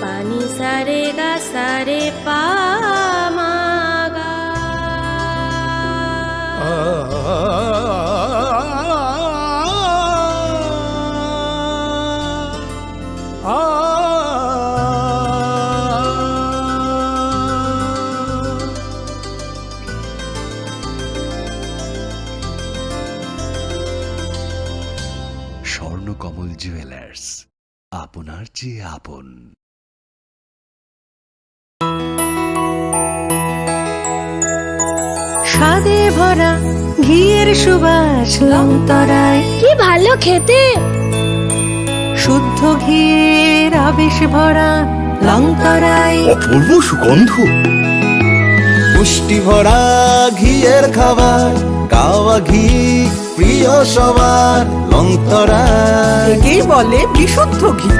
पानी सारे गा सारे पा मा गा। স্বর্ণকমল জুয়েলার্স, আপনার চেয়ে আপন। স্বাদে ভরা ঘিয়ের সুবাস লংতরায়, কি ভালো খেতে। শুদ্ধ ঘিয়ের আবেশ ভরা লংতরায়, অপূর্ব সুগন্ধ। পুষ্টি ভরা ঘিয়ের খাবার, গাওয়া ঘি প্রিয় সবার লংতরায়। কি বলে বিশুদ্ধ ঘি।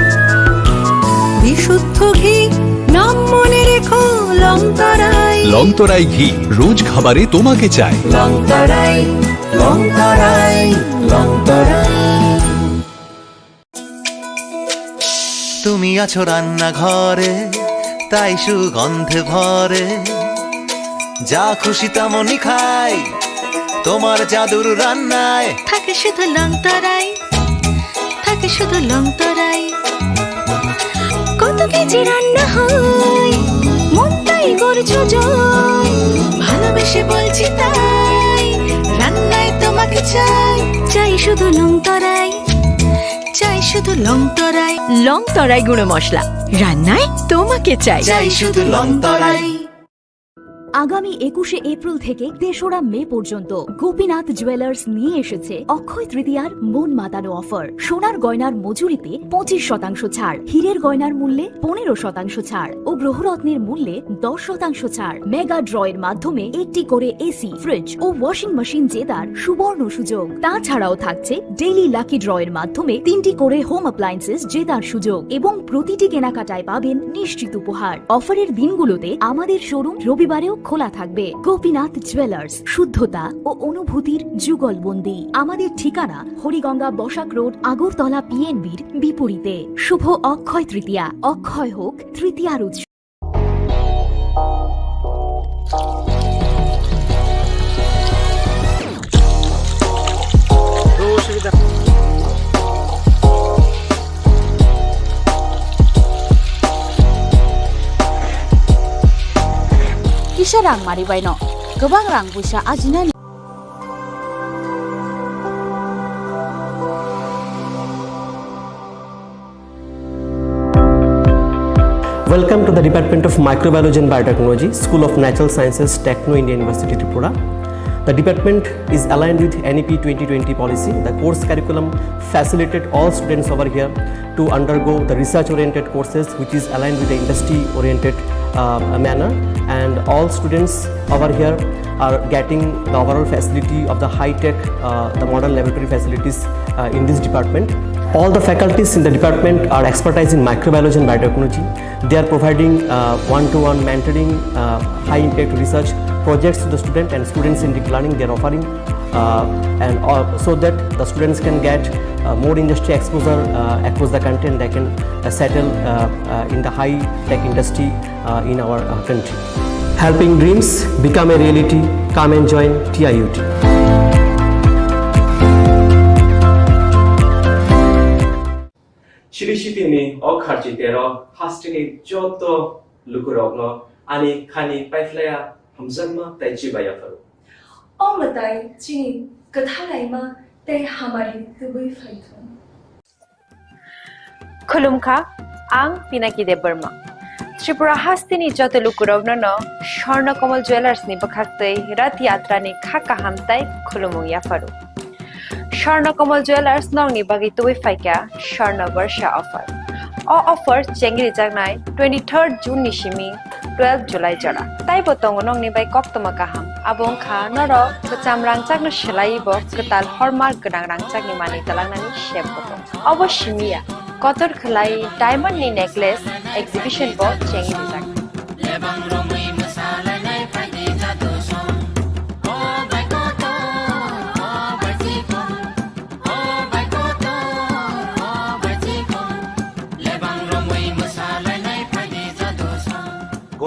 বিশুদ্ধ ঘি নাম মনে রেখো লংতরায়। লংতরাই ঘি রোজ খাবারে তোমাকে চাই। লংতরাই লংতরাই লংতরাই। তুমি আছো রান্নাঘরে, তাই সুগন্ধে ভরে, যা খুশি তেমনই খাই তোমার জাদুর রান্নায়। থাকে শুধু লংতরাই, থাকে শুধু লংতরাই। কত কেজি রান্না হয়, মন তাই করছো জয়। ভালোবেসে বলছি তাই, রান্নায় তোমাকে চাই। চাই শুধু লংতরাই, চাই শুধু লংতরাই। লংতরাই গুঁড়ো মশলা, রান্নায় তোমাকে চাই। চাই শুধু লংতরাই। আগামী 21শে এপ্রিল থেকে 3রা মে পর্যন্ত গোপীনাথ জুয়েলার্স নিয়ে এসেছে অক্ষয় তৃতীয়ার মন মাতানো অফার। সোনার গয়নার মজুরিতে 25% ছাড়, হীরের গয়নার মূল্যে 15% ছাড় ও গ্রহরত্নের মূল্যে 10% ছাড়। মেগা ড্রয়ের মাধ্যমে একটি করে এসি, ফ্রিজ ও ওয়াশিং মেশিন জেতার সুবর্ণ সুযোগ। তাছাড়াও থাকছে ডেইলি লাকি ড্রয়ের মাধ্যমে 3টি করে হোম অ্যাপ্লায়েন্সেস জেতার সুযোগ এবং প্রতিটি কেনাকাটায় পাবেন নিশ্চিত উপহার। অফারের দিনগুলোতে আমাদের শোরুম রবিবারেও খোলা থাকবে। গোপীনাথ জুয়েলার্স, শুদ্ধতা ও অনুভূতির যুগলবন্দি। আমাদের ঠিকানা হরিগঙ্গা বসাক রোড, আগরতলা পিএনবির বিপরীতে। শুভ অক্ষয় তৃতীয়া, অক্ষয় হোক তৃতীয়ার উৎসব। Kisah rang mari baino, gobang rang busa ajinani. Welcome to the Department of Microbiology and Biotechnology, School of Natural Sciences, Techno India University, Tripura. The department is aligned with NEP 2020 policy. The course curriculum facilitated all students over here to undergo the research-oriented courses, which is aligned with the industry-oriented manner, and all students over here are getting the overall facility of the high-tech, the modern laboratory facilities in this department. All the faculties in the department are expertise in microbiology and biotechnology. They are providing one-to-one mentoring, high-impact research projects to the student, and students in deep learning they are offering, so that the students can get more industry exposure across the country, and they can settle in the high-tech industry in our country. Helping dreams become a reality. Come and join TIUT. 시리시티니 어카르지테로 하스팅이 쪼또 루크로그노 아니 카니 파이플레야 함산마 ताइचिबायाफरो ओ मताई चिनी कथा लाइमा ते हमारी Dubai Python खुलुमखा आं पिनाकी देव Burma Tripura हास्तिनी जत लुकुरग्न स्वर्णकमल jewellers नि बखाक्तै रथ यात्रा नि खाका हामताई खुलुमुं याफरो स्वर्णकमल jewellers नंगनि बागै तुबै फाइका स्वर्ण वर्ष ऑफर ओ ऑफर चेंगरि जागनाय 23 जून निसिमी 12 जुलाई जरा ताई बतंग नंगनि बाय कक्तमा काहाम आबों खा नर कचाम रांचागनो सेलाइबो कताल हरमार्क गोनां रांचागनि मानि तलांनानि शेप बतंग अवश्यमिया कतर खलाई डायमंड नि नेकलेस एग्जिबिशन बो चेंगरि जाग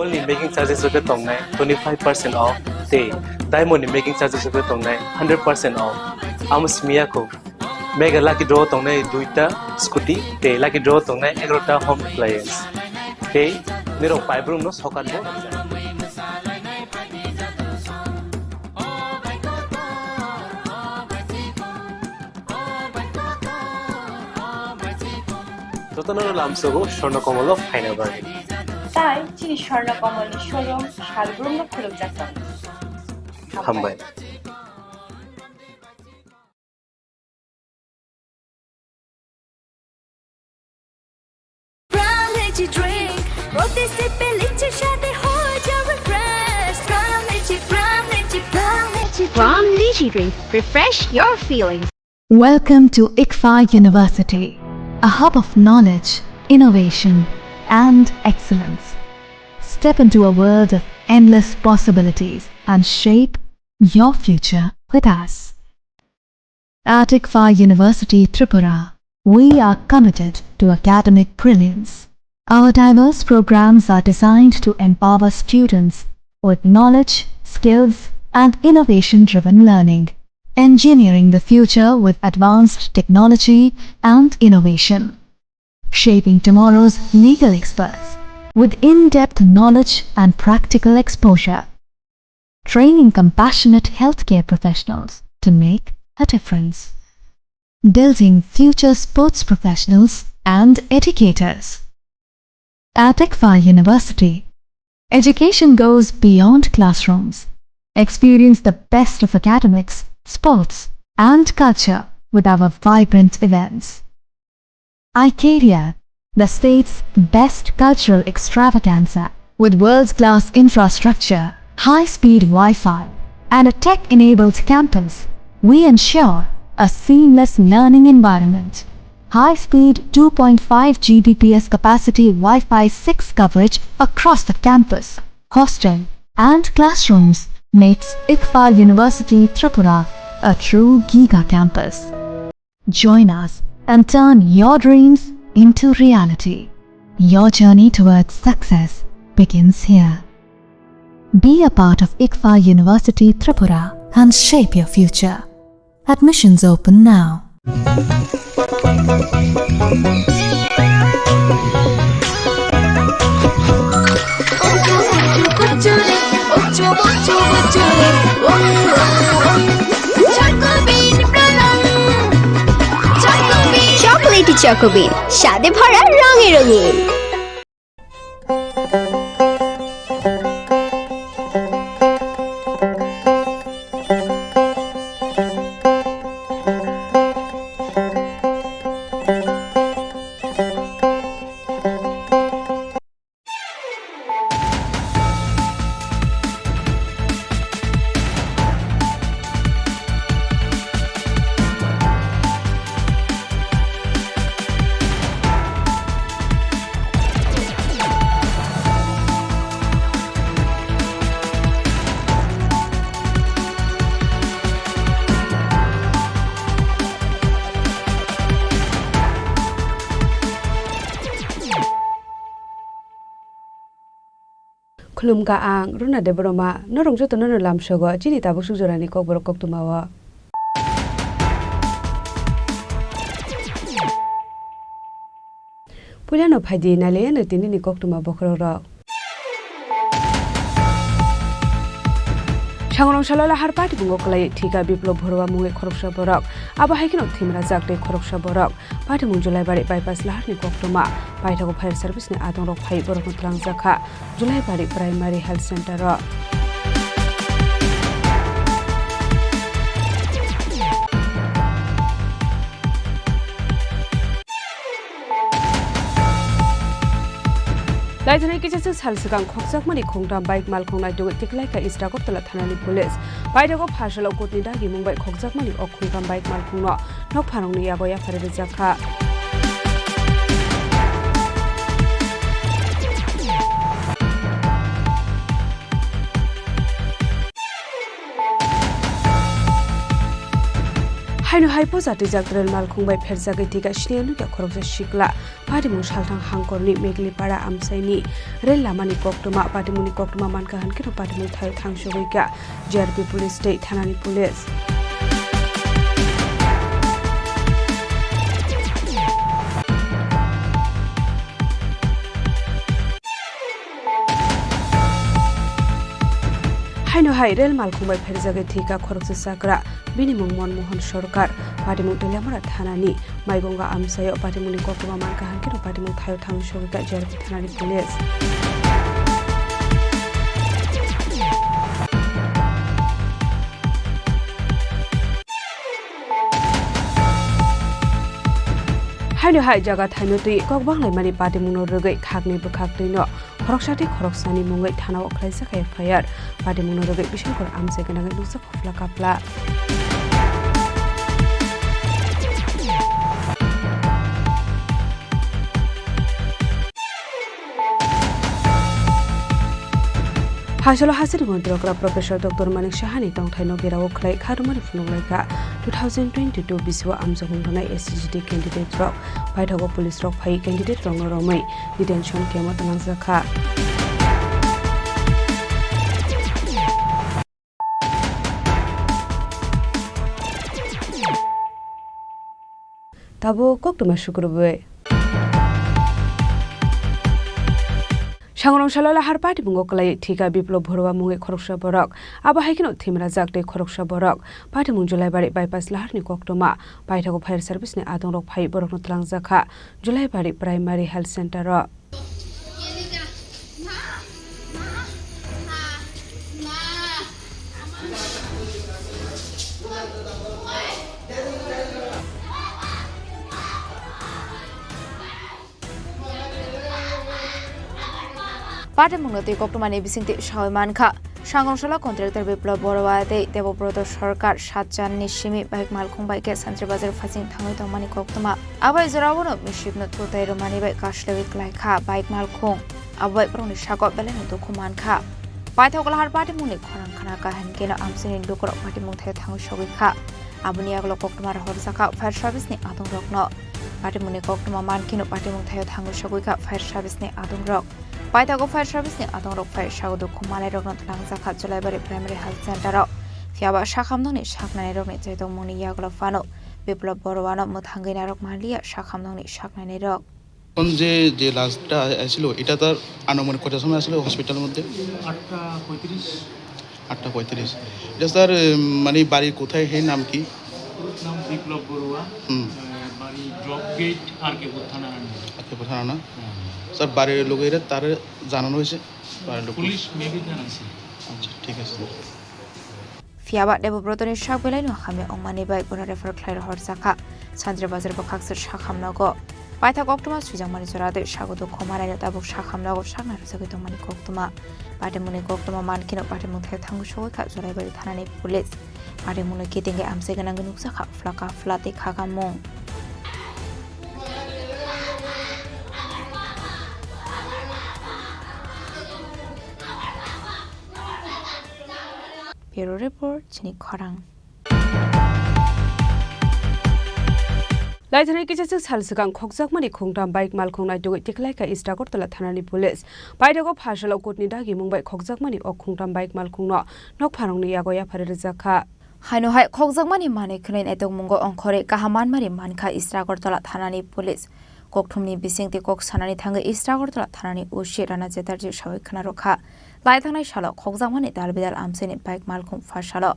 Gold in making charges of the tongue 25% off. Day. Diamond in making charges of the tongue 100% off. Amos Miyako. Mega lucky draw tongue duita scooty. Day lucky draw tongue egrota home appliance. Day. Nero fiber no socket board. Total Lamsogo, Shorno Komolo, Pineapple. তাই চিনি Swarnakamal showroom শালগ্রাম খুলুক যাচ্ছে হাম্বাই From Lychee Drink, refresh your feelings. Welcome to ICFA University, a hub of knowledge, innovation, and excellence. Step into a world of endless possibilities and shape your future with us. At ICFA University Tripura, we are committed to academic brilliance. Our diverse programs are designed to empower students with knowledge, skills, and innovation-driven learning, engineering the future with advanced technology and innovation, shaping tomorrow's legal experts with in-depth knowledge and practical exposure, training compassionate healthcare professionals to make a difference, building future sports professionals and educators. At ICFA University, education goes beyond classrooms. Experience the best of academics, sports, and culture with our vibrant events. Icaria, the state's best cultural extravaganza, with world-class infrastructure, high-speed Wi-Fi, and a tech-enabled campus, we ensure a seamless learning environment. High-speed 2.5 Gbps capacity Wi-Fi 6 coverage across the campus, hostel, and classrooms makes ICFA University Tripura a true giga campus. Join us and turn your dreams into reality. Your journey towards success begins here. Be a part of ICFA University Tripura and shape your future. Admissions open now. Chocolatey চকোবিন স্বাদে ভরা রঙে রঙিন Khulum ka ang runa de broma no rongjo to no lam shogo chini ta buk sujorani kokborok kok tumawa Pulano phaidi nale no tini ni kok tuma bokhro ro Shangrong shalala har party bungo klai thika biplop bhorwa munge khoroksa borok aba haikino thimra jakte khoroksa borok party mung julai bari bypass lahar ni koktoma paithago fire service ni adong rok phai borok tlang jakha julai bari primary health center ro Laithani kichase salsigang khoksak mani khongdam bike mal khongnai du tiklai ka istakop tala thanani police baidago phashalo kotni dagi mumbai khoksak mani okhungam bike mal khongno nok pharong ni yago ya phare jakha Haino haipo jati jakdrel malkhungbai pherjagai tiga snianu ke khoroksa sikla patimung salthang hangkorni meglipara amsaini rel lamani koktoma patimuni koktoma manka hankino patimung thayo thangsogoika JRP police state thanani police Haino hai rel malkhungbai pherjagai thika khoroksa sakra binimung Monmohan Sarkar patimung telamara thanani maigonga amsayo patimuni koktoma manka hankino patimung thayo thangsogoika JRP thanani police Haino hai jaga thaino tui kokbanglai mani patimung no rugai khakni bukhaktai no khoroksati khoroksani mungai thana okhlaisa ka FIR patimung no rugai bishkor amse gana nusa khofla kapla Hasolo hasir montrokra Professor Dr. Manik Shahani tongthaino gerao khlai kharumani phununglaika 2022 biswa amjahungnai SCGT candidate rok paithago police rok phai candidate rong romai detention kemot nangjakha tabo koktuma shukurbai Sangrong Shalala har party bungo kalai thika biplop bhorwa mungai khoroksa borok aba haikino thimra jakte khoroksa borok party mung Julai bari bypass laharni koktoma paithago fire service ni adong rok phai borok no tlangjakha Julai bari primary health center ro Patimung noti koktomani bisingti shawmanka Sangrongshalo contractor biplop borowate Debobroto Sarkar Satjanni Shimi baik malkhungbai ke Santri Bazar Fasing thangai tongmani koktoma abai zorawono mishibno tutai romani bai kashlewik laikha baik malkhung abai proni shakop belen to khumankha paithokla har patimungni khorang khana ka hankena amsini lukorok patimung thai thang shogikha abuni aglo koktomar horsaka fire service ni adong rokno patimungni koktoma mankino patimung thai thang shogikha fire service ni adong rok Paithago fire service ni adong rok fire shagodo khumalai rok no tlangjakha Julai bari primary health center ro fiaba shakhamno ni shaknai rok ni chaitong muni yaglo fano biplop borowano muthangai na rok maliya shakhamno ni shaknai rok কোন যে লাস্টটা ছিল এটা তার আনুমানিক কত সময় আসলে হসপিটালের মধ্যে 8:35 এটা স্যার মানে বাড়ির কোথায় হে নাম কি নাম বিপ্লব বড়ুয়া বাড়ি ড্রপ গেট আর কে থানা না স্যার বাড়ির লোকেরা তার জানানো হয়েছে বাড়ির লোক পুলিশ মেবি জানাইছে আচ্ছা ঠিক আছে Fiaba Debobroto shak belai no khame ongmani bai guna refer khlair horsakha Sandra Bazar bakhaksir shakhamnago Paitha koktuma sujangmani jorade shagodo khomara no tabuk shakhamnago shakna rusagi tongmani koktuma Patimuni koktuma mankino patimung thai thangu shogikha Julai bari thanani police Patimuni kitinge amse ganang nuksakha flaka flate khagamung Bureau Report, Chini Khorang. Laithani kichasik salsikang khokjakmani khongtam bike malkhongnai dogoi tiklaika Istakortala thanani police paithago phashalo kotni dagi mungbai khokjakmani ok khongtam bike malkhongno nokpharongni yagoya pharirjakha Haino hai khokjakmani mane khlein etong mungo ongkhore kahamanmari mankha Istakortala thanani police kokthumni bisingti kok sanani thangai Istakortala thanani ushi rana jetarji shawai khana rokha Laithanai shalo khokjakmani dalbidal amseni bike malkhung phashalo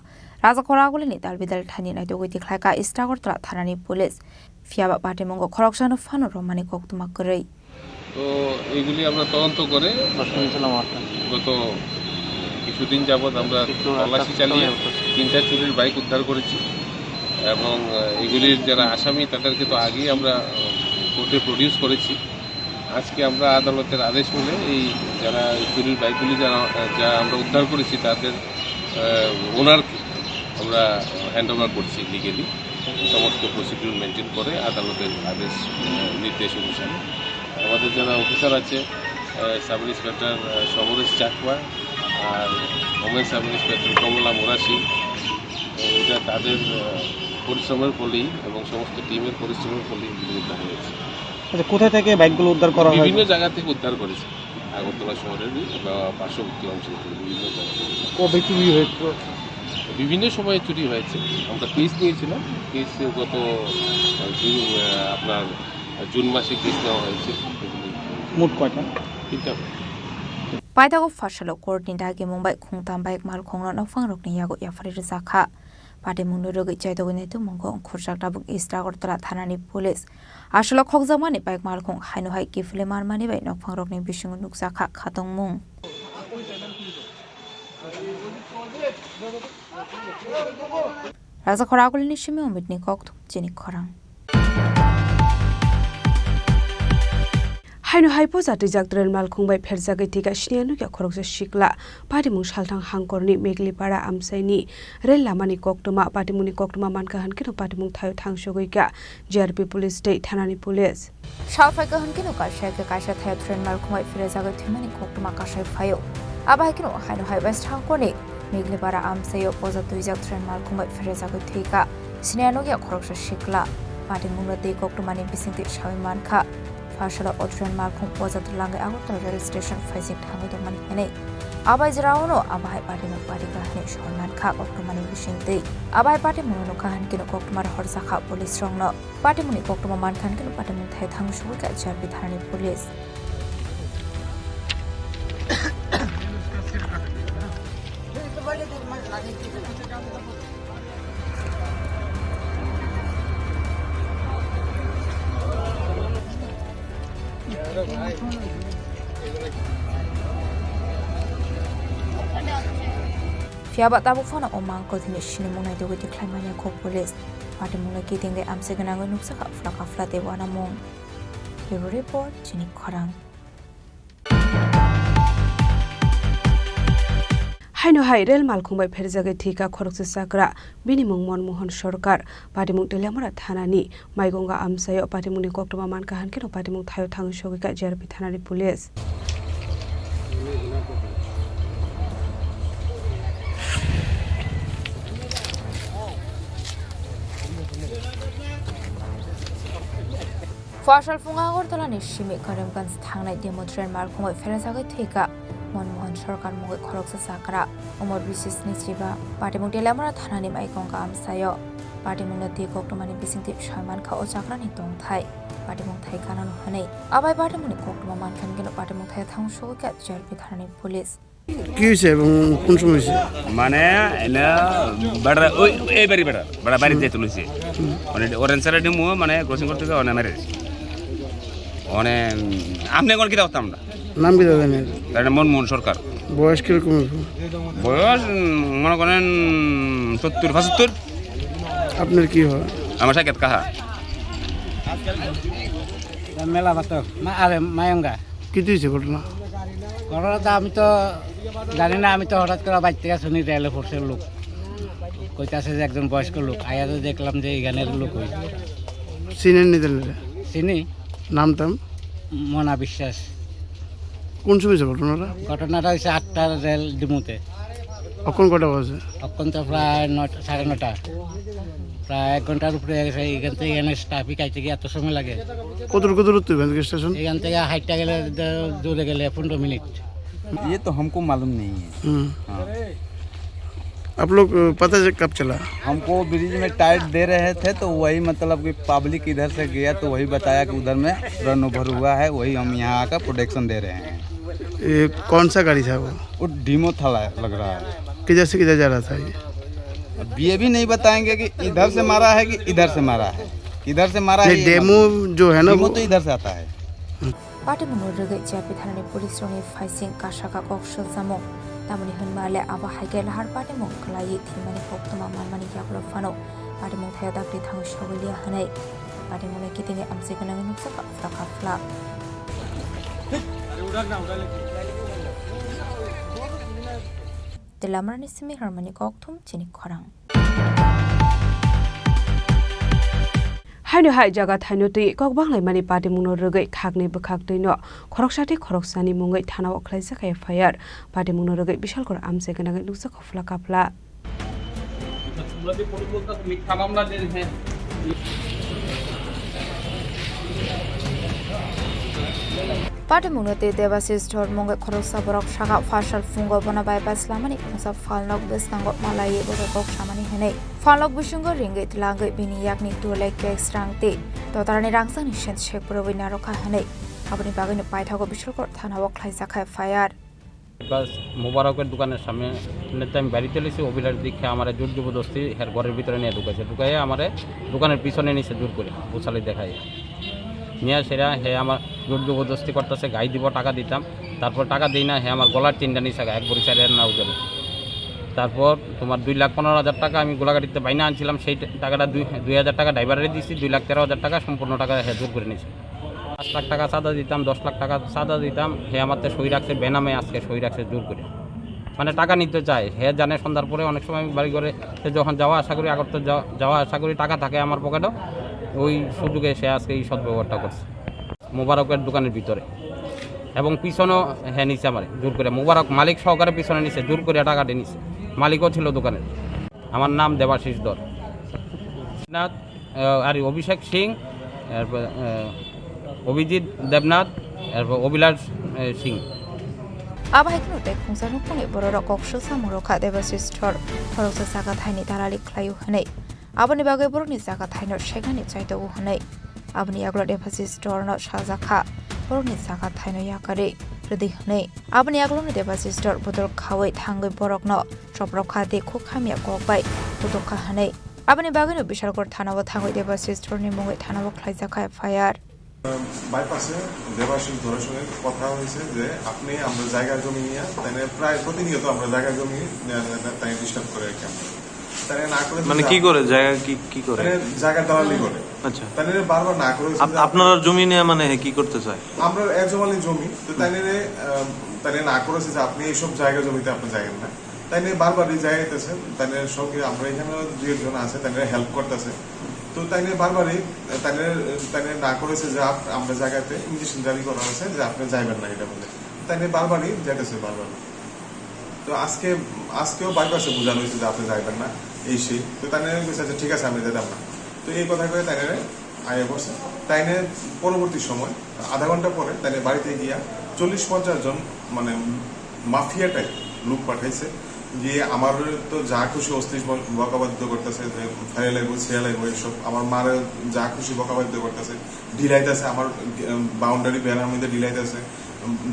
Raja Koragulini dalbidal thani nai dogoi tiklaika Istakortala thanani police Fiaba Patimong Khoroksano Fano Romani Koktuma Kurei. তো এইগুলি আমরা তদন্ত করে গত কিছুদিন যাবৎ আমরা তল্লাশি চালিয়ে 3টা চুরির বাইক উদ্ধার করেছি এবং এগুলির যারা আসামি তাদেরকে তো আগেই আমরা কোর্টে প্রডিউস করেছি আজকে আমরা আদালতের আদেশ মেনে এই যারা চুরির বাইকগুলি যা আমরা উদ্ধার করেছি তাদের ওনারকে আমরা হ্যান্ড ওভার করছি লিগেলি সমস্ত প্রসিডিউর মেনটেন করে আদালতের আদেশ নির্দেশ অনুসারে আমাদের যারা অফিসার আছে সাব ইন্সপেক্টর সমরেশ চাকমা আর ওমেন সাব ইন্সপেক্টর কমলা মোরাশি এটা তাদের পরিশ্রমের ফলেই এবং সমস্ত টিমের পরিশ্রমের ফলেই এগুলো উদ্ধার হয়েছে। আচ্ছা, কোথা থেকে বাইকগুলো উদ্ধার করা হয়? বিভিন্ন জায়গা থেকে উদ্ধার করেছে, আগরতলা শহরের বা পার্শ্ববর্তী অঞ্চল থেকে বিভিন্ন জায়গা থেকে। কবে চুরি হয়েছিল? বিভিন্ন সময়ে চুরি হয়েছে। আমরা কেস নিয়েছিলাম, কেস গত আপনার জুন মাসে কেস নেওয়া হয়েছে। মোট কয়টা? 3টা। Paitago fashalo court ni dagi Mumbai khungtam baik mal khongna nokfang rokni yago yafari zakha. Pade mundu rogi chaido gune tu mongko khurjak tabuk istra gortala thanani police. Ashalo khokjamani baik mal khong haino hai kifle marmani bai nokfang rokni bisungu nukzakha khatong mung. Raza khoragul ni shimi umitni koktu Chini Khorang. Haino haipo jati jakdren malkhungbai pherjagai tika shnianu kya khorokse shikla patimung salthang hangkorni meglipara amsaini rel lamani koktoma patimuni koktoma manka hankino patimung thayo thangsogoi kya JRP police state thanani police Shalfai ka hankino ka shaka kasha thayo tren malkhungbai pherjagai thimani koktoma kasha phayo aba hakino haino hai west hangkorni meglipara amsayo poza tuijak tren malkhungbai pherjagai thika shnianu kya khorokse shikla patimung na de koktomani bisingti shawi manka Fashalo Otran Malkhung was at Lange Agotol rail station facing Tango Manhene. Abai Zrauno, Abai Party no Party Gahanish or Nankak of Mani Wishing Day. Abai Party Monokahan Kino Kokmar Horsaka police strong no. Party Muni Kokma Mankan Kino Patamut Hang Shuka Jabi Thani police. Fiaba tabu fana omang ko thini shini munai dogo decline mania ko police party munai ki tinge amse gana go nuksa ka flaka flate wana mong Bureau report Chini Khorang Haino hai rel malkhungbai pherjagai thika khorokse sakra binimung Manmohan Sarkar patimung telamara thanani maigonga amsayo patimuni koktoma manka hankino patimung thayo thangsogoi ka JRP thanani police Fashal Fungaor Tolani Shimi Karimgans Tangnai Demo Train Malkhungbai pherjagai thika Manmohan Sarkar Mogai Khoroksa Sakra Umar Bisis Nichiba Patimung telamara thanani maigonga amsayo patimung na ti koktomani bisingti shaman kha ochakra ni tong thai patimung thai kanan hanei abai patimung ni koktoma man khan gelo patimung thai thangso ka JRP thanani police কি হয়েছে এবং কোন সময় হয়েছে? মানে এলা বড় ওই এবারে বড় বাড়ি যেতে লইছে মানে অরেঞ্জ সাইড ডিমু মানে ক্রসিং করতে অনে মেরে অনে আমনে কোন কি দাওতাম না নাম কি জানেন? তার মনমোহন সরকার। বয়স কিরকম? বয়স মনে করেন 70-75। আপনার কি হয়? আমার সাকেত কাহা মেলা বাতো আরে মায়ঙ্গা কি দিয়েছে ঘটনা? ঘটনাটা আমি তো জানি না, আমি তো হঠাৎ করে বাইর থেকে শুনি রেলে ফোর্সের লোক কইতাছে যে একজন বয়স্ক লোক আয়া তো দেখলাম যে এই গানের লোক হই চিনেন নি দিলেন? চিনি। নামটাম? মনা বিশ্বাস। কোন সময় হয়েছে ঘটনাটা? ঘটনাটা হয়েছে 8টার রেল ডিমুতে। কখন কটা বাজে? তখন তো প্রায় 9:30 প্রায় 1 ঘন্টার উপরে গেছে। এখান থেকে এখানে ট্রাফিক আইতে গিয়ে এত সময় লাগে। কতটুকু দূরত্ব স্টেশন? এখান থেকে হাইটটা গেলে দূরে গেলে 15 मिनट। ये तो हमको मालूम नहीं है। आप लोग पता है कब चला? हमको ब्रिज में टाइट दे रहे थे तो वही मतलब कि पब्लिक इधर से गया तो वही बताया कि उधर में रन ओवर हुआ है, वही हम यहाँ आकर प्रोटेक्शन दे रहे हैं। ये कौन सा गाड़ी था वो डीमो था लग रहा है। किधर से किधर जा रहा था ये? अब ये भी नहीं बताएंगे कि इधर से मारा है कि इधर से मारा है। इधर से मारा है डेमो जो है ना वो तो इधर से आता है। Party Munurga JRP Thanani Police Roni Faising Kashaka Kokshal Samo Tamani Hunmale Aba Hagel Har Party Monklai Timani Koktoma Manmani Yakro Fano Party Monthaya Dakri Thang Shogulia Hanai Party Monaki Amsegana Nuksaka Flaka Flak The Lamarani Simi Harmony Koktum Chini Khorang Haino hai jaga thaino ti kokbang lai mani party mungno rogai khakni bukhak tino khoroksati khoroksani mungai thana okhlaisa khai FIR party mungno rogai bishal kor amse kana nuksa khofla kapla আমরা যে পরে বলতাম মিথ্যা মামলা যে হ্যাঁ Patimungati Devasis Tormunga Korosa Borok Shaka Fashal Fungo Bona Bypass Lamani Musa Falnok Bestango Malay Borok Shamani Hene. Falok Bushungo Ringit Langai Bini Yakni to Lake Strangti. Totarani Rangsan Shen Shek Provinaroka Hene. Abani Bagin Paitago Bishop Tanawak Laisaka Fire. বাস মোবারকের দোকানের সামনে আমি বাড়িতে এসেছি অভিলার দিকে আমার জোর জবরদস্তি হের ঘরের ভিতরে নিয়ে ঢুকাইয়ে আমার দোকানের পিছনে নিচে জোর করে গোছালি দেখাই নিয়ে সেরা হে আমার জোর জবরদস্তি করতেছে গাই দিব টাকা দিতাম তারপর টাকা দিই না হে আমার গলার চিনটা নিচে এক বড়ি চারের না উজলে তারপর তোমার 2,15,000 টাকা আমি গোলাগাড়িতে বাইনা আনছিলাম সেই টাকাটা 2,000 টাকা ড্রাইভারের দিচ্ছি 2,13,000 টাকা সম্পূর্ণ টাকা হে জোর করে নিয়েছি 5 লাখ টাকা চাঁদা দিতাম 10 লাখ টাকা চাঁদা দিতাম হে আমাদের সই রাখছে বেনামে আজকে সই রাখছে জোর করে মানে টাকা নিতে চায় হে জানে সন্ধ্যার পরে অনেক সময় বাড়ি করে যখন যাওয়া আশা করি আগর তো যাওয়া আশা করি টাকা থাকে আমার পকেটও ওই সুযোগে সে আজকে এই সদ্ব্যবহারটা করছে মোবারকের দোকানের ভিতরে এবং পিছনেও হে নিচে আমার জোর করে মোবারক মালিক সহকারে পিছনে নিচে জোর করে টাকাটি নিচে মালিকও ছিল দোকানের আমার নাম দেবাশিস দর আর অভিষেক সিং এরপর অভিজিৎ দেবনাথ এরপর অভিলাষ সিং আবাহিকনুতে খুংসানুপুনি বড় কক্সো সামুরখা দেবশিষ্ঠর খরচ জায়গা থাইনি দালালি খ্লাইও হনে আবনি বাগে বড়নি জায়গা থাইনর সেখানে চাইতেও হনে আবনি আগলা দেবশিষ্ঠর সাজাখা বড়নি জায়গা থাইন ইয়াকারে রেদি হনে আবনি আগলনি দেবশিষ্ঠর বদল খাওয়াই থাঙ্গই বরক ন সবরখা দেখো খামিয়া গকবাই বদখা হনে আবনি বাগেনো বিশালগড় থানাও থাঙ্গই দেবশিষ্ঠর নিমুঙ্গই থানাও খ্লাইজাখা এফআইআর বাইপাসে দেবাশিস ধরার সঙ্গে কথা হয়েছে যে আপনি আমরা জায়গা জমি নিয়ে তাই প্রায় প্রতিনিয়ত আমরা জায়গা জমি তাই ডিস্টার্ব করে রাখি তাই না করে মানে কি করে জায়গা কি করে জায়গা দালালি করে আচ্ছা তাই বারবার না করে আপনারা জমি নিয়ে মানে কি করতে চায় আমরা একজমালি জমি তো তাই না করেছে যে আপনি এইসব জায়গা জমিতে আপনি যাবেন না তাই বারবারই যাইতেছেন তাই সঙ্গে আমরা এখানে দু একজন আছে তাই হেল্প করতেছে তো তাই বারবারই তাই না করেছে যে আমরা জায়গাতে ইঞ্জেকশন জারি করা হয়েছে যে আপনি যাইবেন না এটা বলে তাই বারবারই যাইতেছে বারবার তো আজকেও বাইপাসে বোঝানো হয়েছে যে আপনি যাইবেন না এই সেই তো তাই ঠিক আছে আমি যেতাম না তো এই কথা করে তাই আগে করছে তাই পরবর্তী সময় আধা ঘন্টা পরে তাই বাড়িতে গিয়া 40-50 জন মানে মাফিয়া টাইপ লোক পাঠাইছে গিয়ে আমার তো যা খুশি অস্থির বকাবাদ্য করতেছে যে ফাইলে লাগবো ছিঁড়া লাগবো এইসব আমার মার যা খুশি বকাবাদ্য করতেছে ঢিলাইতেছে আমার বাউন্ডারি বেড়ার মধ্যে ঢিলাইতেছে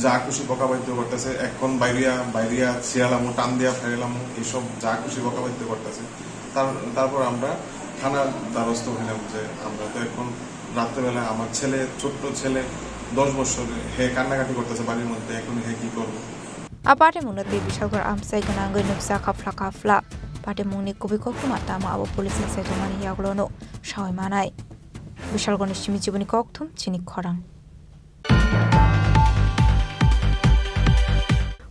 যা খুশি বকাবাদ্য করতেছে এখন বাইরিয়া ছিঁড়ালামো টান দিয়া ফেরালামো এইসব যা খুশি বকাবাদ্য করতেছে তারপর আমরা থানার দ্বারস্থ হইলাম যে আমরা তো এখন রাত্রেবেলা আমার ছেলে ছোট্ট ছেলে 10 বছরে হে কান্নাকাটি করতেছে বাড়ির মধ্যে এখন হে কি করবো Patimungati Bishalgor Amsai Ganangai Nupsa Kafla Kafla Patimungni Kubiko Kumatama Abo Police Setomani Yaglono Shawai Manai Bishalgor Nishimijibuni Koktum Chini Khorang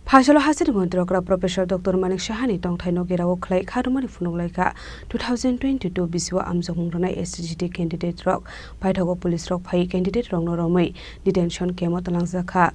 Phajalo Hasir Gondrokra Professor Dr. Manik Shahani Tongthai Nogera Oklai Kharumani Funulaika 2022 Biswa Amzongrana SGT candidate rock Paithago Police rock Phai candidate Rong Noromai detention Kemot Langzakha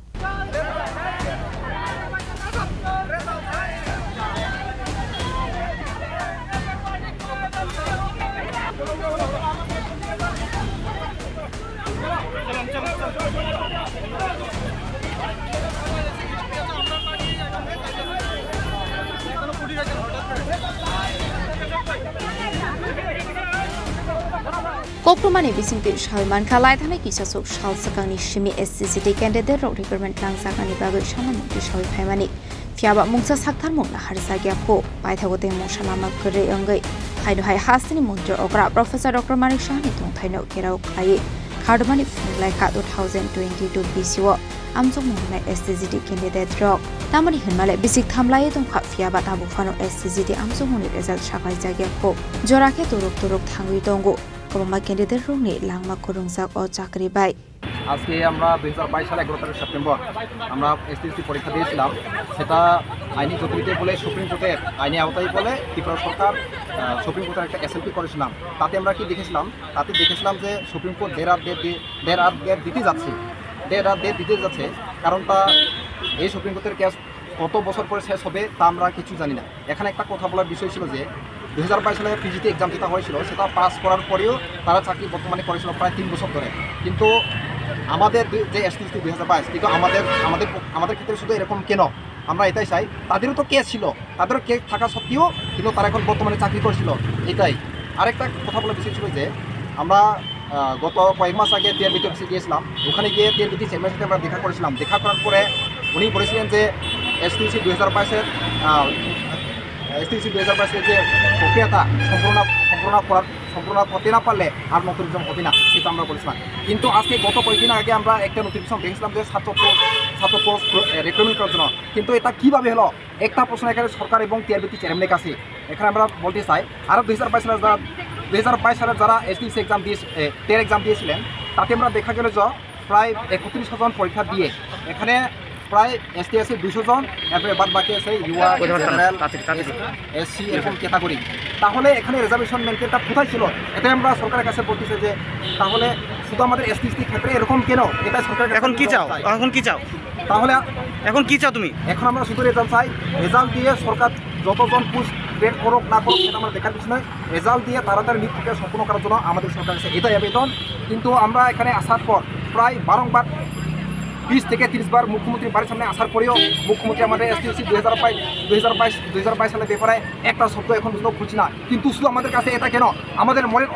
Kokborok Bisingti Shalman Kalai Thana Kisasuk Shal Sakani Shimi SCCT candidate rock recruitment Langsakani Bagu Shaman Shal Phaimani Fiaba Mungsa Sakthar Mungna Harsagya Po Paithagote Moshalama Kure Angai Haidu Hai Hasini Muntra Okra Professor Dr. Manik Shahani Tongthaino Kerau Khai Khardmani Funlaika 2022 BCO Amjong Mungna SCCT candidate rock Tamani Hinmale Bisik Thamlai Tongkha Fiaba Tabufano SCCT Amjong Muni result Shakai Jagya Po Jorake Turuk Thangui Tongo Kobama candidate Rungni Langma Kurungsak O Chakri Bai আজকে আমরা 2022 সালে 11 September আমরা SSC পরীক্ষা দিয়েছিলাম সেটা আইনি জটিলতা বলে সুপ্রিম কোর্টের আইনি আওতায় বলে ত্রিপুরা সরকার সুপ্রিম কোর্টের একটা এসএলপি করেছিলাম তাতে আমরা কি দেখেছিলাম যে সুপ্রিম কোর্ট দের আর দিতে যাচ্ছে কারণটা এই সুপ্রিম কোর্টের কেস কত বছর পরে শেষ হবে তা আমরা কিছু জানি না এখানে একটা কথা বলার বিষয় ছিল যে 2022 সালে পিজিতে এক্সাম যেটা হয়েছিল সেটা পাস করার পরেও তারা চাকরি বর্তমানে করেছিল প্রায় 3 বছর ধরে। কিন্তু আমাদের যে এসটিসি 2022 কিন্তু আমাদের ক্ষেত্রে শুধু এরকম কেন, আমরা এটাই চাই তাদেরও তো কেস ছিল, তাদেরও কেস থাকা সত্ত্বেও কিন্তু তারা এখন বর্তমানে চাকরি করছিল। এটাই আরেকটা কথা বলা বিষয় ছিল যে আমরা গত কয়েক মাস আগে টিআরবিটি অফিসে গিয়েছিলাম। ওখানে গিয়ে টিআরবিটি চেয়ারম্যানের সাথে আমরা দেখা করেছিলাম। দেখা করার পরে উনি বলেছিলেন যে এসটিসি 2022-এর যে প্রক্রিয়াটা সম্পূর্ণ করতে না পারলে আর নতুন এক্সাম হবে না, সেটা আমরা বলেছিলাম। কিন্তু আজকে গত কয়েকদিন আগে আমরা একটা নোটিফিকেশন দেখছিলাম যে ছাত্র পোস্ট রিক্রুটমেন্ট করার জন্য। কিন্তু এটা কীভাবে হলো? একটা প্রশ্ন এখানে সরকার এবং টিআরবিটি চেয়ারম্যানের কাছে এখানে আমরা বলতে চাই। আরও 2022 সালে যারা এসটিসি এক্সাম টের এক্সাম দিয়েছিলেন তাতে আমরা দেখা গেল যে প্রায় 31 জন পরীক্ষা দিয়ে এখানে প্রায় এসটি এসসি 200 জন, এরপরে বাদ বাকি আছে ইউআর, জেনারেল, এসসি এরকম ক্যাটাগরি। তাহলে এখানে রিজার্ভেশন মেনটেনটা কোথায় ছিল? এটাই আমরা সরকারের কাছে বলতেছি যে তাহলে শুধু আমাদের এসটি ক্ষেত্রে এরকম কেন? এটা সরকার এখন কি চাও? তাহলে এখন কি চাও তুমি? এখন আমরা শুধু রেজাল্ট চাই। রেজাল্ট দিয়ে সরকার যতজন পোস্ট গ্রেড করুক না করুক সেটা আমরা দেখার কিছু নয়। রেজাল্ট দিয়ে তাড়াতাড়ি নিয়োগ প্রক্রিয়া সম্পূর্ণ করার জন্য আমাদের সরকার কাছে এটাই আবেদন। কিন্তু আমরা এখানে আসার পর প্রায় বারংবার 20 থেকে 30 বার মুখ্যমন্ত্রী বাড়ির সামনে আসার পরেও মুখ্যমন্ত্রী আমাদের এসটিসি 2022 সালের ব্যাপারে একটা শব্দ এখন পর্যন্ত খুঁজছি না। কিন্তু শুধু আমাদের কাছে এটা কেন? আমাদের মনের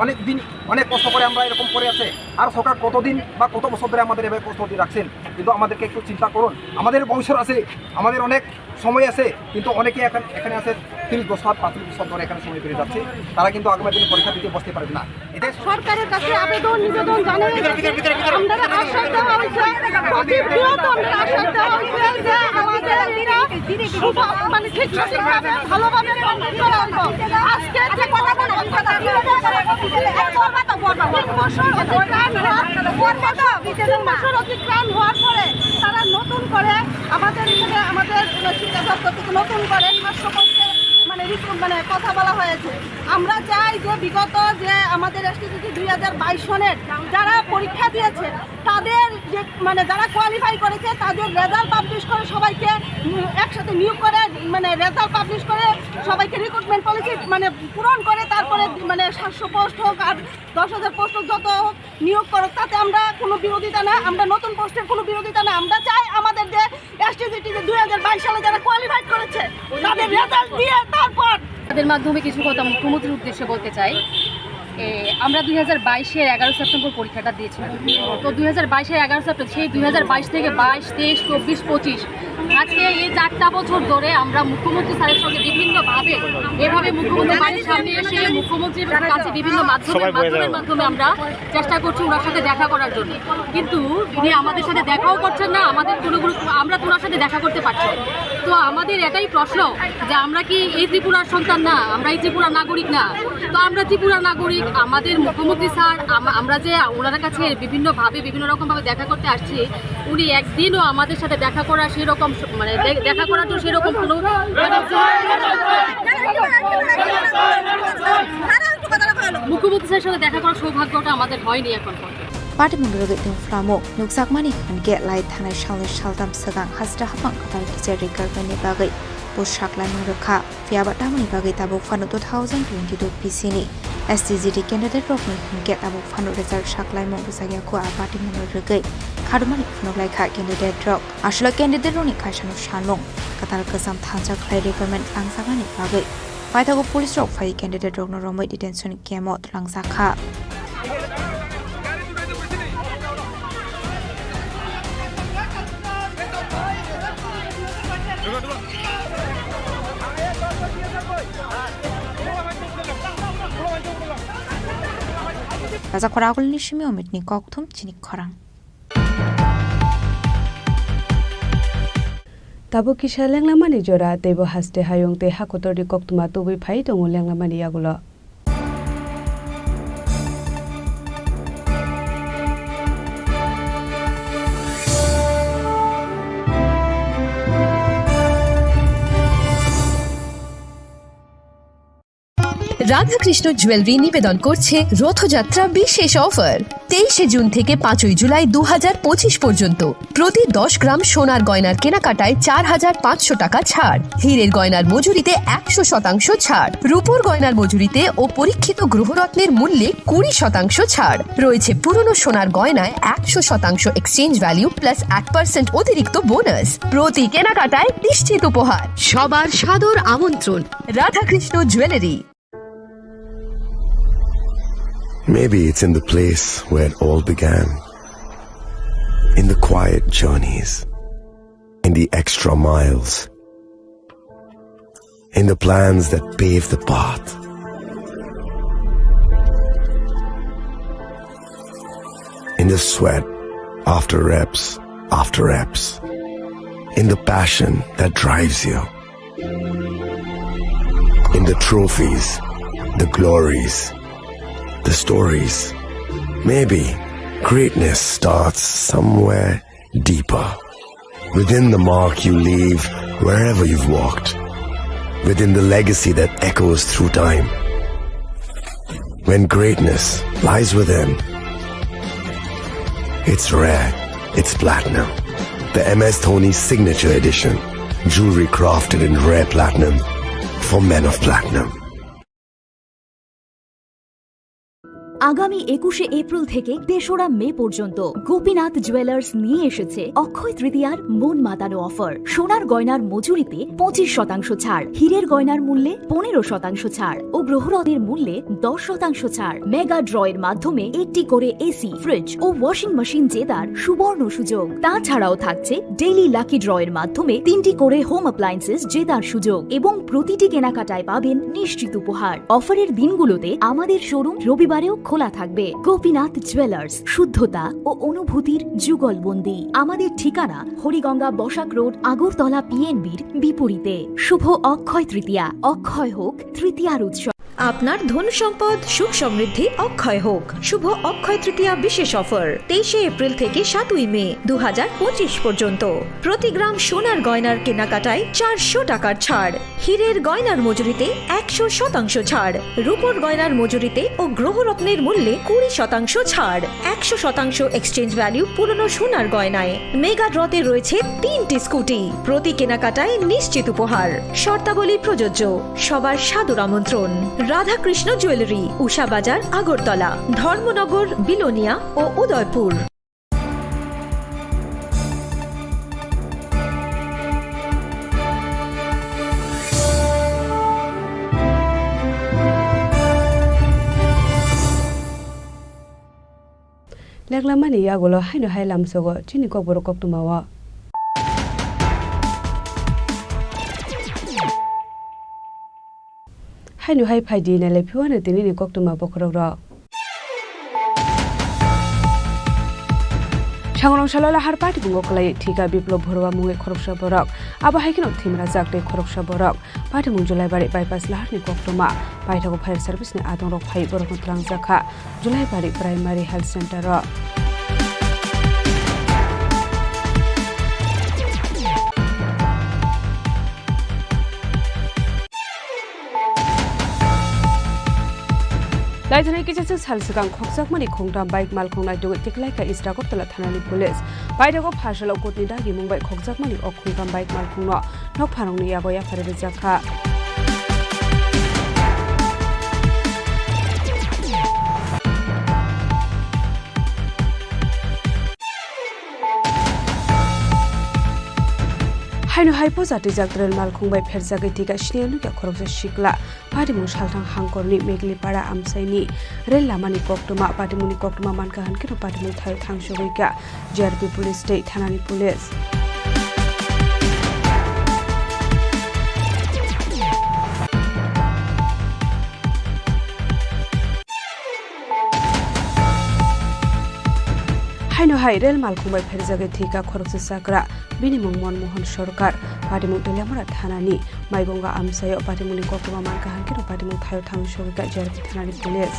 অনেক দিন অনেক কষ্ট করে আমরা এরকম করে আছে। আর সরকার কতদিন বা কত বছর ধরে আমাদের এভাবে কষ্ট দিয়ে রাখছেন? কিন্তু আমাদেরকে একটু চিন্তা করুন। আমাদের বংশ আছে, আমাদের অনেক সময় আছে, কিন্তু অনেকে এখানে আছে 30 বছর 35 বছর ধরে এখানে সময় পেরিয়ে যাচ্ছে। তারা কিন্তু আগামী দিনে পরীক্ষা দিতে বসতে পারবে না। এটাই সরকারের কাছে নিবেদন জানাই আমরা আশা দেওয়া হয়েছে, মানে ঠিক ভালোভাবে আজকে অতিক্রান্ত হওয়ার পরে তারা নতুন করে আমাদের শিক্ষা দপ্তর থেকে নতুন করে 700 কথা বলা হয়েছে। আমরা চাই যে বিগত যে আমাদের এসটিসি 2022 সনের যারা পরীক্ষা দিয়েছে তাদের যে যারা কোয়ালিফাই করেছে তাদের রেজাল্ট পাবলিশ করে সবাইকে একসাথে নিয়োগ করে রেজাল্ট পাবলিশ করে সবাইকে রিক্রুটমেন্ট পলিসি পূরণ করে তারপরে 700 পোস্ট হোক আর 10,000 পোস্ট হোক যত হোক নিয়োগ করুক, তাতে আমরা কোনো বিরোধিতা না। আমরা নতুন পোস্টের কোনো বিরোধিতা না। আমরা চাই আমাদের যে এসটিসি 2022 সালে যারা কোয়ালিফাইড করেছে তাদের রেজাল্ট দিয়ে তারপর তাদের মাধ্যমে কিছু কথা মুখ্যমন্ত্রীর উদ্দেশ্যে বলতে চাই। আমরা 2022-এর 11 সেপ্টেম্বর পরীক্ষাটা দিয়েছিলাম। তো 2022-এর 11 সেপ্টেম্বর সেই 2022 থেকে 22, 23, 24, 25 আজকে এই 4টা বছর ধরে আমরা মুখ্যমন্ত্রী স্যারের সঙ্গে বিভিন্নভাবে এভাবে মুখ্যমন্ত্রী বাড়ির সামনে এসে মুখ্যমন্ত্রীর কাছে বিভিন্ন মাধ্যমের মাধ্যমে আমরা চেষ্টা করছি ওনার সাথে দেখা করার জন্য। কিন্তু উনি আমাদের সাথে দেখাও করছেন না, আমরা ওনার সাথে দেখা করতে পারছি না। তো আমাদের এটাই প্রশ্ন যে আমরা কি এই ত্রিপুরার সন্তান না? আমরা এই ত্রিপুরার নাগরিক না? তো আমরা ত্রিপুরার নাগরিক, আমাদের মুখ্যমন্ত্রী স্যার আমরা যে ওনার কাছে বিভিন্ন রকমভাবে দেখা করতে আসছি, উনি একদিনও আমাদের সাথে দেখা করা সেরকম দেখা করার জন্য সেরকম কোনো মুখ্যমন্ত্রী স্যারের সাথে দেখা করার সৌভাগ্যটা আমাদের হয়নি এখন পর্যন্ত। Patimungro Giting Flamok, Nukzakmani, and get light Hana Shalish Shaldam Sagang Hasta Hamak, Katar Rikarvani Bagay, Bushaklan Ruka, Fiabatamani Bagay Tabu Fano 2022 PCNI, STZD candidate Rockman can get Abu Fano Result Shaklai Mobusayako, Patimungro Rigay, Kadumani Funolaka candidate drop, Ashla candidate Ronika Shano Shanong, Katar Kazam Tanza Clay Government Langsakani Bagay, Fightago Police Rock Fire candidate Rogno Romo detention came out Langsaka. Raja Khoragul Nishimi Omitni Koktum Chini Khorang Tabu Kisha Langlamani Jora, Debo Haste Hayong Te Hakotori Koktuma to be paid on Langlamani Agula. Radhakrishna jewellery নিবেদন করছে রথযাত্রা বিশেষ offer 23শে June থেকে 5ই জুলাই 2025 পর্যন্ত প্রতি 10 গ্রাম সোনার গয়নার কেনাকাটায় 4,500 টাকা ছাড়, হীরের গয়নার মজুরিতে 100% ছাড়, রূপোর গয়নার মজুরিতে ও পরীক্ষিত গ্রহরত্নের মূল্যে 20% ছাড় রয়েছে। পুরনো সোনার গয়নায় 100% এক্সচেঞ্জ ভ্যালু প্লাস 8% অতিরিক্ত বোনাস। প্রতি কেনাকাটায় নিশ্চিত উপহার। সবার সাদর আমন্ত্রণ Radhakrishna jewellery. Maybe it's in the place where it all began, in the quiet journeys, in the extra miles, in the plans that pave the path. In the sweat after reps, in the passion that drives you, in the trophies, the glories, the stories. Maybe greatness starts somewhere deeper, within the mark you leave wherever you've walked, within the legacy that echoes through time. When greatness lies within, it's rare, it's platinum. The MS Dhoni Signature Edition, jewelry crafted in rare platinum for men of platinum. আগামী 21শে April থেকে 3রা মে পর্যন্ত Gopinath jewellers নিয়ে এসেছে অক্ষয় তৃতীয়ার মন মাতানো offer. সোনার গয়নার মজুরিতে 25% ছাড়, হীরের গয়নার মূল্যে 15% ছাড় ও গ্রহরত্নের মূল্যে 10% ছাড়। মেগা ড্রয়ের মাধ্যমে একটি করে এসি, ফ্রিজ ও ওয়াশিং মেশিন জেতার সুবর্ণ সুযোগ। তাছাড়াও থাকছে ডেইলি লাকি ড্রয়ের মাধ্যমে 3টি করে হোম অ্যাপ্লায়েন্সেস জেতার সুযোগ এবং প্রতিটি কেনাকাটায় পাবেন নিশ্চিত উপহার। অফারের দিনগুলোতে আমাদের শোরুম রবিবারেও খোলা থাকবে। গোপীনাথ জুয়েলার্স, শুদ্ধতা ও অনুভূতির যুগলবন্দি। আমাদের ঠিকানা হরিগঙ্গা বসাক রোড, আগরতলা পিএনবির বিপরীতে। শুভ অক্ষয় তৃতীয়া, অক্ষয় হোক তৃতীয়ার উৎসব। আপনার ধন সম্পদ সুখ সমৃদ্ধি অক্ষয় হোক। শুভ অক্ষয় তৃতীয়া বিশেষ অফার 23শে এপ্রিল থেকে 7ই মে 2025 পর্যন্ত প্রতি গ্রাম সোনার গয়নার কেনাকাটায় 400 টাকার ছাড়, হীরের গয়নার মজুরিতে 100% ছাড়, রূপোর গয়নার মজুরিতে ও গ্রহরত্নের মূল্যে 20% ছাড়, 100% এক্সচেঞ্জ ভ্যালু পুরনো সোনার গয়নায়। মেগা ড্রতে রয়েছে 3টি স্কুটি, প্রতি কেনাকাটায় নিশ্চিত উপহার। শর্তাবলী প্রযোজ্য। সবার সাদর আমন্ত্রণ রাধাকৃষ্ণ জুয়েলারি, উষা বাজার, আগরতলা, ধর্মনগর, বিলোনিয়া ও উদয়পুর। লেগলামানি ইয়াগুলো হাইনো হাই লামসগো চিনি ককবরক কক্তমাওয়া হাইনো হাই ফাইদি নালে ফিওয়ানে তিনি কক্তমা বখরক সাংরং সালালা হার পার্টি বুঙ্গ কলাই ঠিকা বিপ্লব ভরোয়া মুঙ্গে খরকসা বরক আবা হাইকিনো থিমরা জাকতে খরকসা বরক পার্টি মুং জুলাই বাড়ি বাইপাস লাহারনি কক্তমা পাইঠাগো ফায়ার সার্ভিসনি আদং রক ফাই বরক ত্রাং জাখা জুলাই বাড়ি প্রাইমারি হেলথ সেন্টার लाइजनाय किसे साल सिगां खगजाकमानि खंथाम बाइक मालखंनाय दुगै टिकलायका इस्टागरतला थानानि पुलिस बायदागो फारसालाव कोटनि दागि मुंबाय खगजाकमानि अखंथाम बाइक मालखंनो नक फारंनि यागया फारिबो जाखा हाइनो हाइपो जाति जागद्रेल मालखंबाय फेरजागै थिगा स्नेनुका खरगजा शिकला पाटिमुं सालथां हांकरनि मेगलिपाड़ा आमसाइनि रेल लामानि कक्तमा पाटिमुंनि कक्तमा मानका हानकिनो पाटिमुं थाय थांसोगैका जिआरपि पुलिस दै थानानि पुलिस हाइनो हाइ रेल मालखंबाय फेरजागै थिगा खरगजा साग्रा बिनिमुं मनमोहन सरकार पाटिमुं दैलामरा थानानि माइगंगा आमसायो पाटिमुंनि कक्तमा मानका हानकिनो पाटिमुं थाय थांसोगैका जिआरपि थानानि police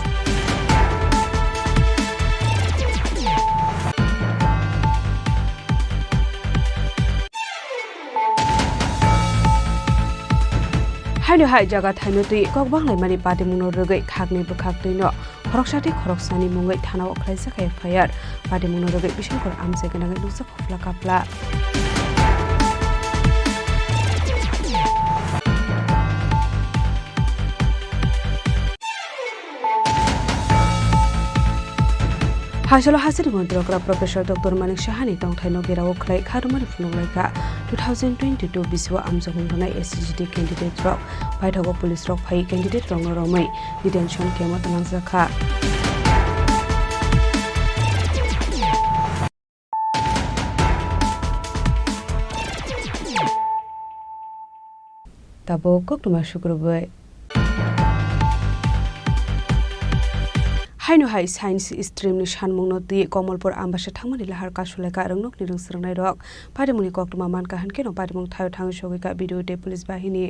haino hai jaga thaino tui kokbang laimani pati mungno rogai khakni bukhak tuino khoroksati khoroksani mungai thana okhlaisa khai FIR pati mungno rogai bishankor amse gana lusa khofla kapla Hasalo hasiri montrokra Professor Dr. Manik Shahani tongthaino gerao khlai kharumani phunolaika 2022 biswa amjahungnai SGD candidate rok paithago police rok phai candidate rong romai detention kemot nangjakha tabo koktuma shukrobai haino hai science stream ni sanmungno ti Komolpur ambasa thangmani lahar kasuleka rongnok ni rungsrangnai rok parimuni koktuma manka hankeno parimung thayo thang sogika video te police bahini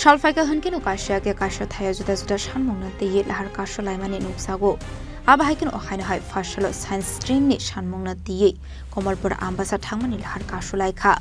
Shalfaika hankino kasya ke kasya thaya juda juda sanmungna tiye lahar kasya laimani nuksago aba haikino haino hai fashalo science stream ni sanmungna tiye Komolpur ambasa thangmani lahar kasya laika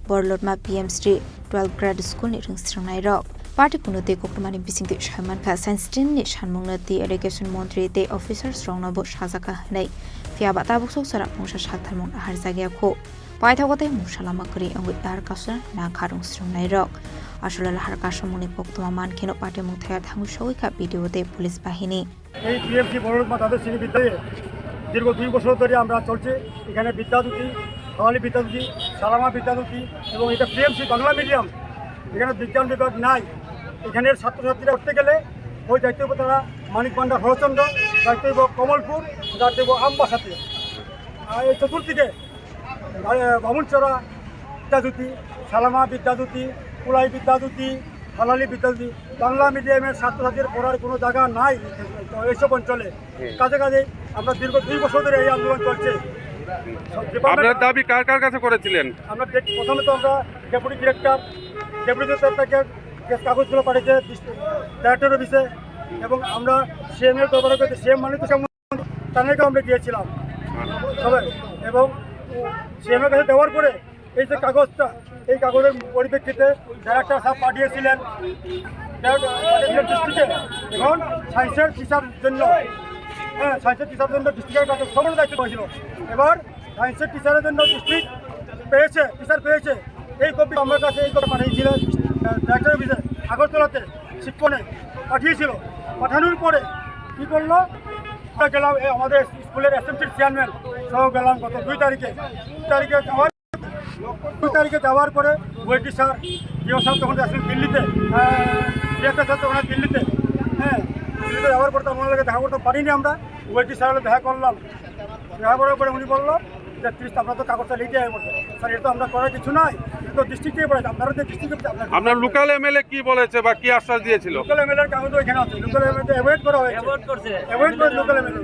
borlotma PMC 12 grade school ni rungsrangnai rok party punote koktumani bisingte shamanka science stream ni sanmungna ti education montri te officers rongna bo sajaka hanai fiaba tabuk sok sara pungsa salthalmung ahar jagya kho paithagote musalama kari angui lahar kasya na kharung srangnai rok আসলে লাহার কাশমনি কোক্তমা মানখেনো পাটে মুথায়া থাঙ্গু সগিকা ভিডিওতে police বাহিনী এই PMC বড়মা তাদের শ্রেণী বিদ্যালয়ে দীর্ঘ 2 বছর ধরে আমরা চলছে এখানে বিদ্যাদুতি খাওয়ালি বিদ্যাদুতি সালামা বিদ্যাদুতি এবং এটা পিএমসি বাংলা মিডিয়াম এখানে বিজ্ঞান বিভাগ নাই এখানের ছাত্রছাত্রীরা উঠতে গেলে ওই দায়িত্ব তারা মানিক ভান্ডার হরচন্দ্র দায়িত্ব কমলপুর দায়িত্ব আমবাসাতে আর এই চতুর্দিকে বামুনচড়া বিদ্যাদুতি সালামা বিদ্যাদুতি কুলাই বিদ্যাদুতি হালালি বিদ্যাদুতি বাংলা মিডিয়ামের ছাত্রছাত্রীদের পড়ার কোনো জায়গা নাই এইসব অঞ্চলে কাজে কাজে আমরা দীর্ঘ 2 বছর ধরে এই আন্দোলন চলছে আপনার দাবি কার কার কাছে করেছিলেন আমরা প্রথমে তো আমরা ডেপুটি ডিরেক্টরকে কাগজগুলো পাঠিয়েছে ডাইরেক্টর অফিসে এবং আমরা সিএমের দরবারে সিএম মানিক তাদেরকে আমরা দিয়েছিলাম সবাই এবং সিএমের কাছে দেওয়ার পরে এই যে কাগজটা এই কাগজের পরিপ্রেক্ষিতে ডাইরেক্টর সাহেব পাঠিয়েছিলেন ডিস্ট্রিক্টে এখন সায়েন্সের টিচার জন্য সায়েন্সের টিচারের জন্য ডিস্ট্রিক্টের কাছে সবার দায়িত্ব হয়েছিল এবার সায়েন্সের টিচারের জন্য ডিস্ট্রিক্ট টিচার পেয়েছে এই কপি আমার কাছে এই কপি পাঠিয়েছিলেন ডাইরেক্টর অফিসে আগরতলাতে শিক্ষণে পাঠিয়েছিল পাঠানোর পরে কী করলো গেলাম আমাদের স্কুলের এসএমসির চেয়ারম্যান সহ গেলাম গত 2 তারিখে যাওয়ার 2 তারিখে যাওয়ার পরে ওইটি স্যার জিও স্যার তখন আসলেন দিল্লিতে ডিরেক্টর স্যার তখন দিল্লিতে দিল্লিতে যাওয়ার পরে তো ওনার দেখা করতে পারিনি আমরা ওইটি স্যার দেখা করলাম দেখা করার পরে উনি বললো যে 30 আপনার তো কাগজটা লিখে আসবে স্যার এটা তো আমরা করার কিছু নাই এটা তো ডিস্ট্রিক্টে পড়ে আপনারা যে ডিস্ট্রিক্টে আপনার লোকাল এমএলএ কি বলেছে বা কি আশ্বাস দিয়েছিল লোকাল এমএলএর কাগজ এখানে আছে লোকাল এমএলএ অ্যাভয়েড করা হয়েছে অ্যাভয়েড করে লোকাল এমএলএ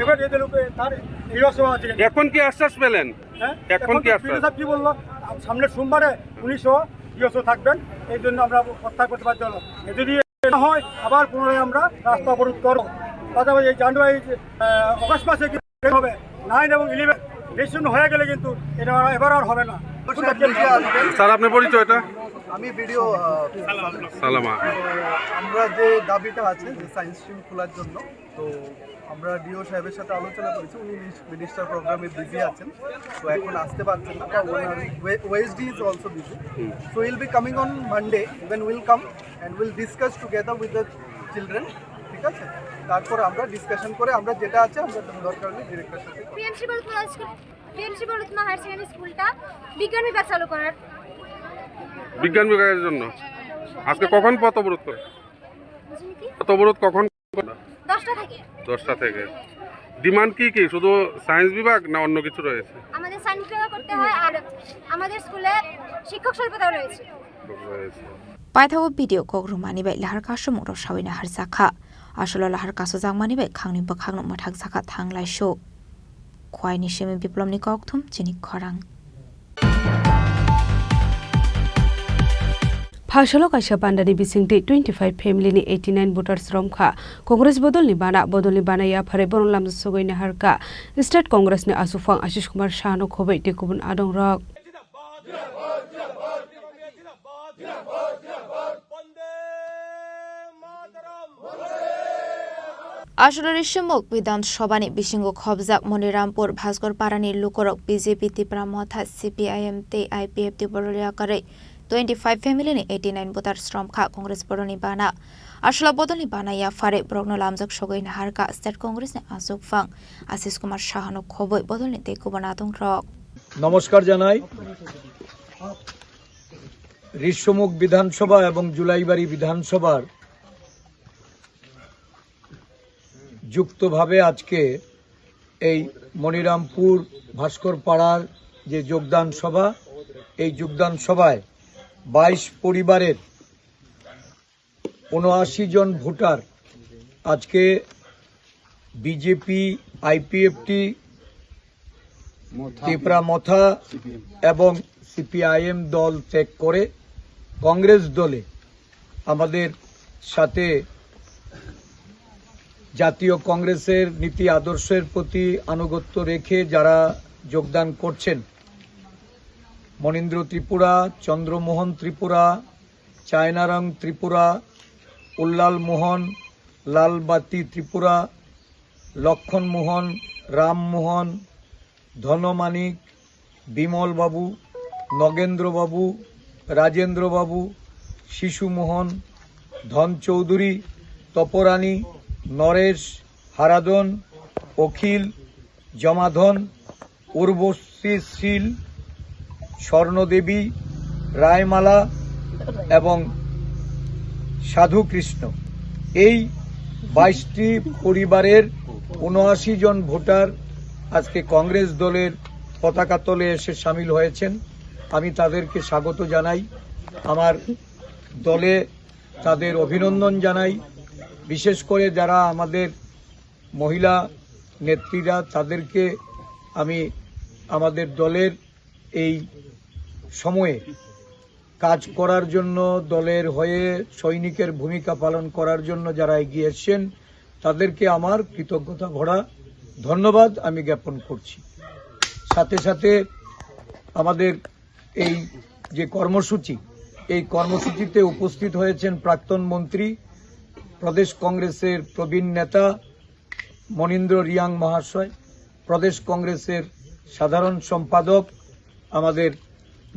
এবার এই যে লোকে তার ইরসভা আছে এখন কি আশ্বাস পেলেন এখন কি আশ্বাস স্যার কি বললো সামনের সোমবারে 1900 থাকবেন এই জন্য আমরা প্রত্যাহার করতে বাধ্য হলাম যদি না হয় আবার পুনরায় আমরা রাস্তা অবরোধ করবো পাশাপাশি এই জানুয়ারি অগস্ট মাসে হবে 9 এবং 11 ডিসিশন হয়ে গেলে কিন্তু এটা এবার আর হবে না স্যার আপনার পরিচয়টা আমি ভিডিও সালামা আমরা যে দাবিটা আছে যে সায়েন্স স্ট্রিম খোলার জন্য তো আমরা ডিও সাহেবের সাথে আলোচনা করেছি উনি মিনিস্টার প্রোগ্রামে বিজি আছেন তো এখন আসতে পারছেন না বা ওনার ওয়েসডি is also busy so will be coming on Monday then will come and will discuss together with the children ঠিক আছে তারপর আমরা ডিসকাশন করে আমরা যেটা আছে আমরা দরকার হলে ডিরেক্টরের সাথে পিএমসি বড়ুতমা হায়ার সেকেন্ডারি স্কুলটা বিজ্ঞান বিভাগ চালু করার বিজ্ঞান বিভাগের জন্য আজকে কখন পথ অবরোধ করে পথ অবরোধ কখন 10টা থেকে ডিমান্ড কি কি শুধু সায়েন্স বিভাগ না অন্য কিছু রয়েছে আমাদের সায়েন্স বিভাগ করতে হয় আর আমাদের স্কুলে শিক্ষক স্বল্পতা রয়েছে পাইথাগো ভিডিও কগ্রুমানি বাই লাহার কাশো মরো সাবিনা হার জাখা আসলে লাহার কাশো জাংমানি by খাংনি বখাংनो मथाक जाखा थांलायशो खवाइनि सेमे बिप्लबनि कक्थुम Chini खरां Phashalo kaisa bandani bisingti 25 family ni 89 voters romkha Congress bodolni bana ya phare bonlam sogoi na harka State Congress ni asufang Ashish Kumar Shah no khobai te kubun adong rok Ashurishimok বিধানসভানি বিশিঙ্গ খবজাক মনিরামপুর ভাস্কর পারানি লুকরক BJP Tripura Motha CPIM তে IPF তে বড়লিয়া করে 25 family ni 89 voter strom kha Congress bodoni bana Ashla bodoni bana ya fare brogno lamjak sogoi na harka State Congress ni asuk fang Ashish Kumar Shah no khoboi bodoni te kubana adong rok নমস্কার জানাই ঋষ্যমুখ বিধানসভা এবং জুলাইবাড়ি বিধানসভার যুক্তভাবে আজকে এই মনিরামপুর ভাস্কর পাড়ার যে যোগদান সভা এই যোগদান সভায় 22 পরিবারের 79 জন ভোটার আজকে বিজেপি আইপিএফটি ত্রিপুরা মথা এবং সিপিআইএম দল ত্যাগ করে কংগ্রেস দলে আমাদের সাথে জাতীয় কংগ্রেসের নীতি আদর্শের প্রতি আনুগত্য রেখে যারা যোগদান করছেন মনীন্দ্র ত্রিপুরা চন্দ্রমোহন ত্রিপুরা চায়নারং ত্রিপুরা উল্লাল মোহন লালবাতি ত্রিপুরা লক্ষণ মোহন রামমোহন ধনমানিক বিমল বাবু নগেন্দ্র বাবু রাজেন্দ্র বাবু শিশুমোহন ধন চৌধুরী তপরানী নরেশ হারাদন অখিল জমাধন উর্বশীল স্বর্ণদেবী রায়মালা এবং সাধুকৃষ্ণ এই 22টি পরিবারের 79 জন ভোটার আজকে কংগ্রেস দলের পতাকা তলে এসে সামিল হয়েছেন আমি তাদেরকে স্বাগত জানাই আমার দলে তাদের অভিনন্দন জানাই বিশেষ করে যারা আমাদের মহিলা নেত্রীরা তাদেরকে আমি আমাদের দলের এই সময়ে কাজ করার জন্য দলের হয়ে সৈনিকের ভূমিকা পালন করার জন্য যারা এগিয়ে এসেছেন তাদেরকে আমার কৃতজ্ঞতা ভরা ধন্যবাদ আমি জ্ঞাপন করছি সাথে সাথে আমাদের এই যে কর্মসূচি এই কর্মসূচিতে উপস্থিত হয়েছেন প্রাক্তন মন্ত্রী প্রদেশ কংগ্রেসের প্রবীণ নেতা মনীন্দ্র রিয়াং মহাশয় প্রদেশ কংগ্রেসের সাধারণ সম্পাদক আমাদের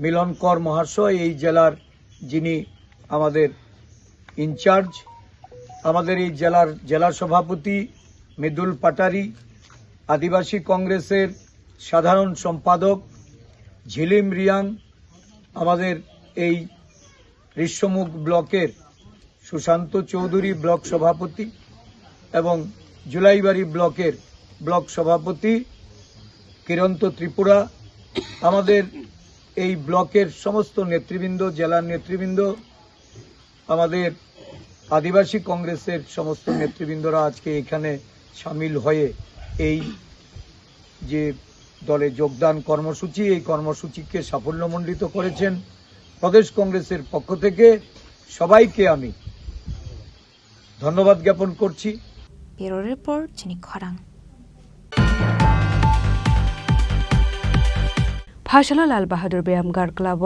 মিলনকর মহাশয় এই জেলার যিনি আমাদের ইনচার্জ আমাদের এই জেলার জেলা সভাপতি মৃদুল পাটারি আদিবাসী কংগ্রেসের সাধারণ সম্পাদক ঝিলিম রিয়াং আমাদের এই ঋষ্যমুখ ব্লকের সুশান্ত চৌধুরী ব্লক সভাপতি এবং জুলাইবাড়ি ব্লকের ব্লক সভাপতি কিরন্ত ত্রিপুরা আমাদের এই ব্লকের সমস্ত নেতৃবৃন্দ জেলার নেতৃবৃন্দ আমাদের আদিবাসী কংগ্রেসের সমস্ত নেতৃবৃন্দরা আজকে এখানে সামিল হয়ে এই যে দলে যোগদান কর্মসূচি এই কর্মসূচিকে সাফল্যমণ্ডিত করেছেন প্রদেশ কংগ্রেসের পক্ষ থেকে সবাইকে আমি ধন্যবাদ জ্ঞাপন করছি ব্যুরো রিপোর্ট চিনি খরাং Phashalo Lal Bahadur Beamgar Club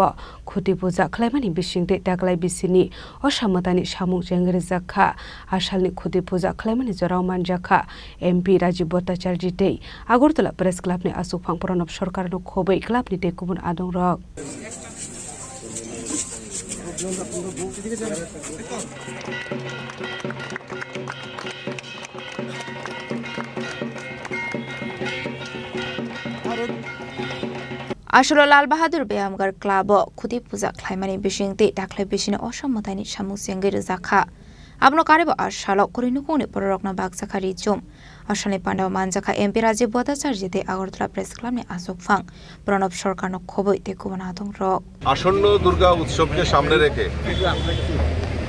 Khuti Puja Khlaimani Bishingte Taklai Bisini Oshamatani Shamuk Jengri Zakha Ashalni Khuti Puja Khlaimani Jorauman Jakha MP Rajiv Bhattacharya Dei Agortala Press Club ni Asufang Pranab Sarkar no Khobei Club ni te kubun adong rok Ashlo Lal Bahadur Beamgar Club Khuti Puja Khlaimani Bishingte Taklai Bisini Oshamatani Shamuk Jengri Zakha Abno Karibo Ashalo Korinukuni Porokna Baksakari Jum Ashani Pandao Manjaka MP Rajiv Bhattacharya Dei Agortala Press Club ni Asufang Pranab Sarkar no Khoboi te kubun adong rok আসন্ন দুর্গা উৎসবকে সামনে রেখে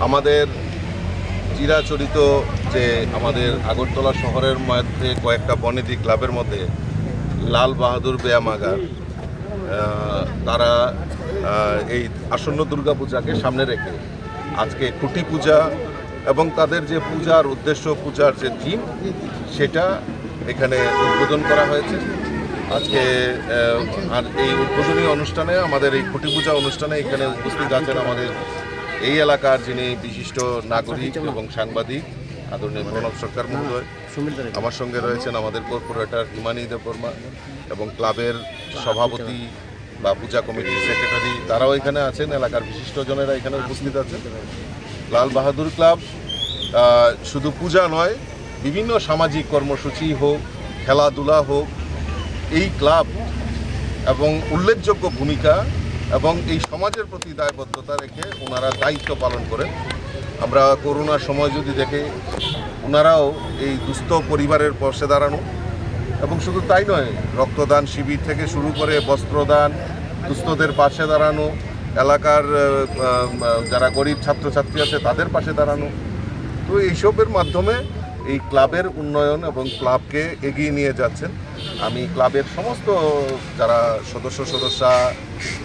আমাদের চিরাচরিত যে আমাদের আগরতলা শহরের মধ্যে কয়েকটা বনেদি ক্লাবের মধ্যে লাল বাহাদুর ব্যায়ামাগার তারা এই আসন্ন দুর্গাপূজাকে সামনে রেখে আজকে খুঁটি পূজা এবং তাদের যে পূজার উদ্দেশ্য, পূজার যে থিম, সেটা এখানে উদ্বোধন করা হয়েছে আজকে। আর এই উদ্বোধনী অনুষ্ঠানে, আমাদের এই খুঁটি পূজা অনুষ্ঠানে এখানে উপস্থিত আছেন আমাদের এই এলাকার যিনি বিশিষ্ট নাগরিক এবং সাংবাদিক আদরণীয় প্রণব সরকার মহোদয়। আমার সঙ্গে রয়েছেন আমাদের কর্পোরেটর হিমানী দেববর্মা এবং ক্লাবের সভাপতি বা পূজা কমিটির সেক্রেটারি, তারাও এখানে আছেন। এলাকার বিশিষ্টজনেরা এখানে উপস্থিত আছেন। লাল বাহাদুর ক্লাব শুধু পূজা নয়, বিভিন্ন সামাজিক কর্মসূচি হোক, খেলাধুলা হোক, এই ক্লাব এবং উল্লেখযোগ্য ভূমিকা এবং এই সমাজের প্রতি দায়বদ্ধতা রেখে ওনারা দায়িত্ব পালন করেন। আমরা করোনার সময় যদি দেখে, ওনারাও এই দুস্থ পরিবারের পাশে দাঁড়ানো, এবং শুধু তাই নয়, রক্তদান শিবির থেকে শুরু করে বস্ত্রদান, দুস্থদের পাশে দাঁড়ানো, এলাকার যারা গরিব ছাত্রছাত্রী আছে তাদের পাশে দাঁড়ানো। তো এইসবের মাধ্যমে এই ক্লাবের উন্নয়ন এবং ক্লাবকে এগিয়ে নিয়ে যাচ্ছেন। আমি ক্লাবের সমস্ত যারা সদস্যা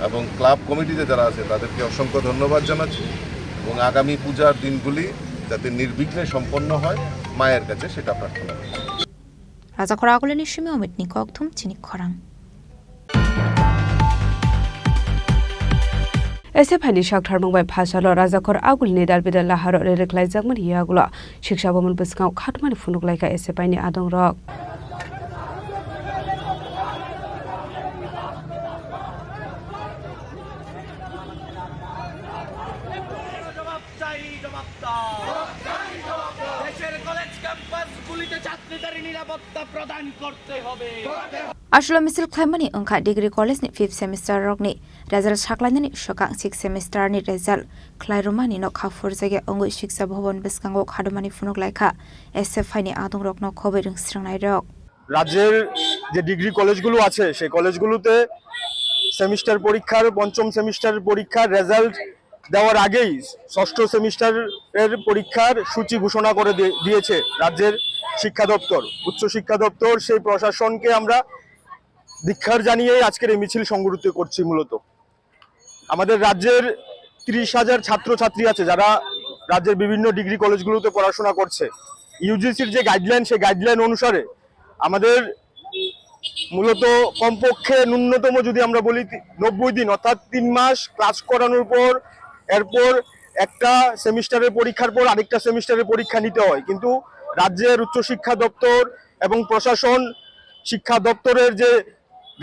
এবং ক্লাব কমিটিতে যারা আছে তাদেরকে অসংখ্য ধন্যবাদ জানাচ্ছি, এবং আগামী পূজার দিনগুলি যাতে নির্বিঘ্নে সম্পন্ন হয় মায়ের কাছে সেটা প্রার্থনা করি। রাজাখর আগলেনি সিমি অমিতনি ককথুম চিনি খরাং। एसे फाइनि सागथार मंबाय भाषाल राजाखर आगुलनि दालबिदा लाहार रेरेख्लाय जागमन हियागुल शिक्षा भवन बसगाव खाटमानि फुनुकलायका एसे फाइनि आदं रक Ashlo misil khlaimani angkha degree college ni 5th semester rok ni result saklainani shokang 6th semester ni result khlairomani no khafur jage angoi shiksha bhavan beskango khadmani funuk laikha SFI ni adung rok no khobe ringsrangnai rok রাজ্যের যে degree কলেজগুলো আছে সেই কলেজগুলোতে semester পরীক্ষার পঞ্চম সেমিস্টারের পরীক্ষার result দেওয়ার আগেই ষষ্ঠ সেমিস্টারের পরীক্ষার সূচি ঘোষণা করে দিয়েছে রাজ্যের শিক্ষা দপ্তর। উচ্চ শিক্ষা দপ্তর সেই প্রশাসনকে আমরা ধিক্কার জানিয়ে আজকের এই মিছিল সংগঠিত করছি। মূলত আমাদের রাজ্যের 30,000 ছাত্রছাত্রী আছে যারা রাজ্যের বিভিন্ন ডিগ্রি কলেজগুলোতে পড়াশোনা করছে। ইউজিসির যে গাইডলাইন, সেই গাইডলাইন অনুসারে আমাদের মূলত কমপক্ষে ন্যূনতম যদি আমরা বলি 90 দিন অর্থাৎ 3 মাস ক্লাস করানোর পর এরপর একটা সেমিস্টারের পরীক্ষার পর আরেকটা সেমিস্টারের পরীক্ষা নিতে হয়। কিন্তু রাজ্যের উচ্চশিক্ষা দপ্তর এবং প্রশাসন শিক্ষা দপ্তরের যে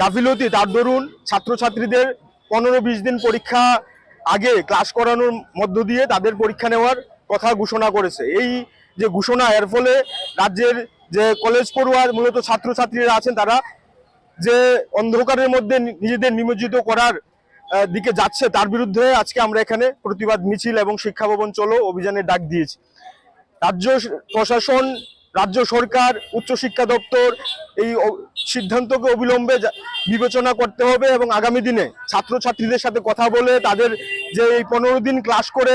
গাফিলতি, তার দরুন ছাত্রছাত্রীদের 15-20 দিন পরীক্ষা আগে ক্লাস করানোর মধ্য দিয়ে তাদের পরীক্ষা নেওয়ার কথা ঘোষণা করেছে। এই যে ঘোষণা, এর ফলে রাজ্যের যে কলেজ পড়ুয়ার মূলত ছাত্রছাত্রীরা আছেন তারা যে অন্ধকারের মধ্যে নিজেদের নিমজ্জিত করার দিকে যাচ্ছে, তার বিরুদ্ধে আজকে আমরা এখানে প্রতিবাদ মিছিল এবং শিক্ষা ভবন চলো অভিযানের ডাক দিয়েছি। রাজ্য প্রশাসন, রাজ্য সরকার, উচ্চশিক্ষা দপ্তর এই সিদ্ধান্তকে অবিলম্বে বিবেচনা করতে হবে এবং আগামী দিনে ছাত্রছাত্রীদের সাথে কথা বলে তাদের যে এই 15 দিন ক্লাস করে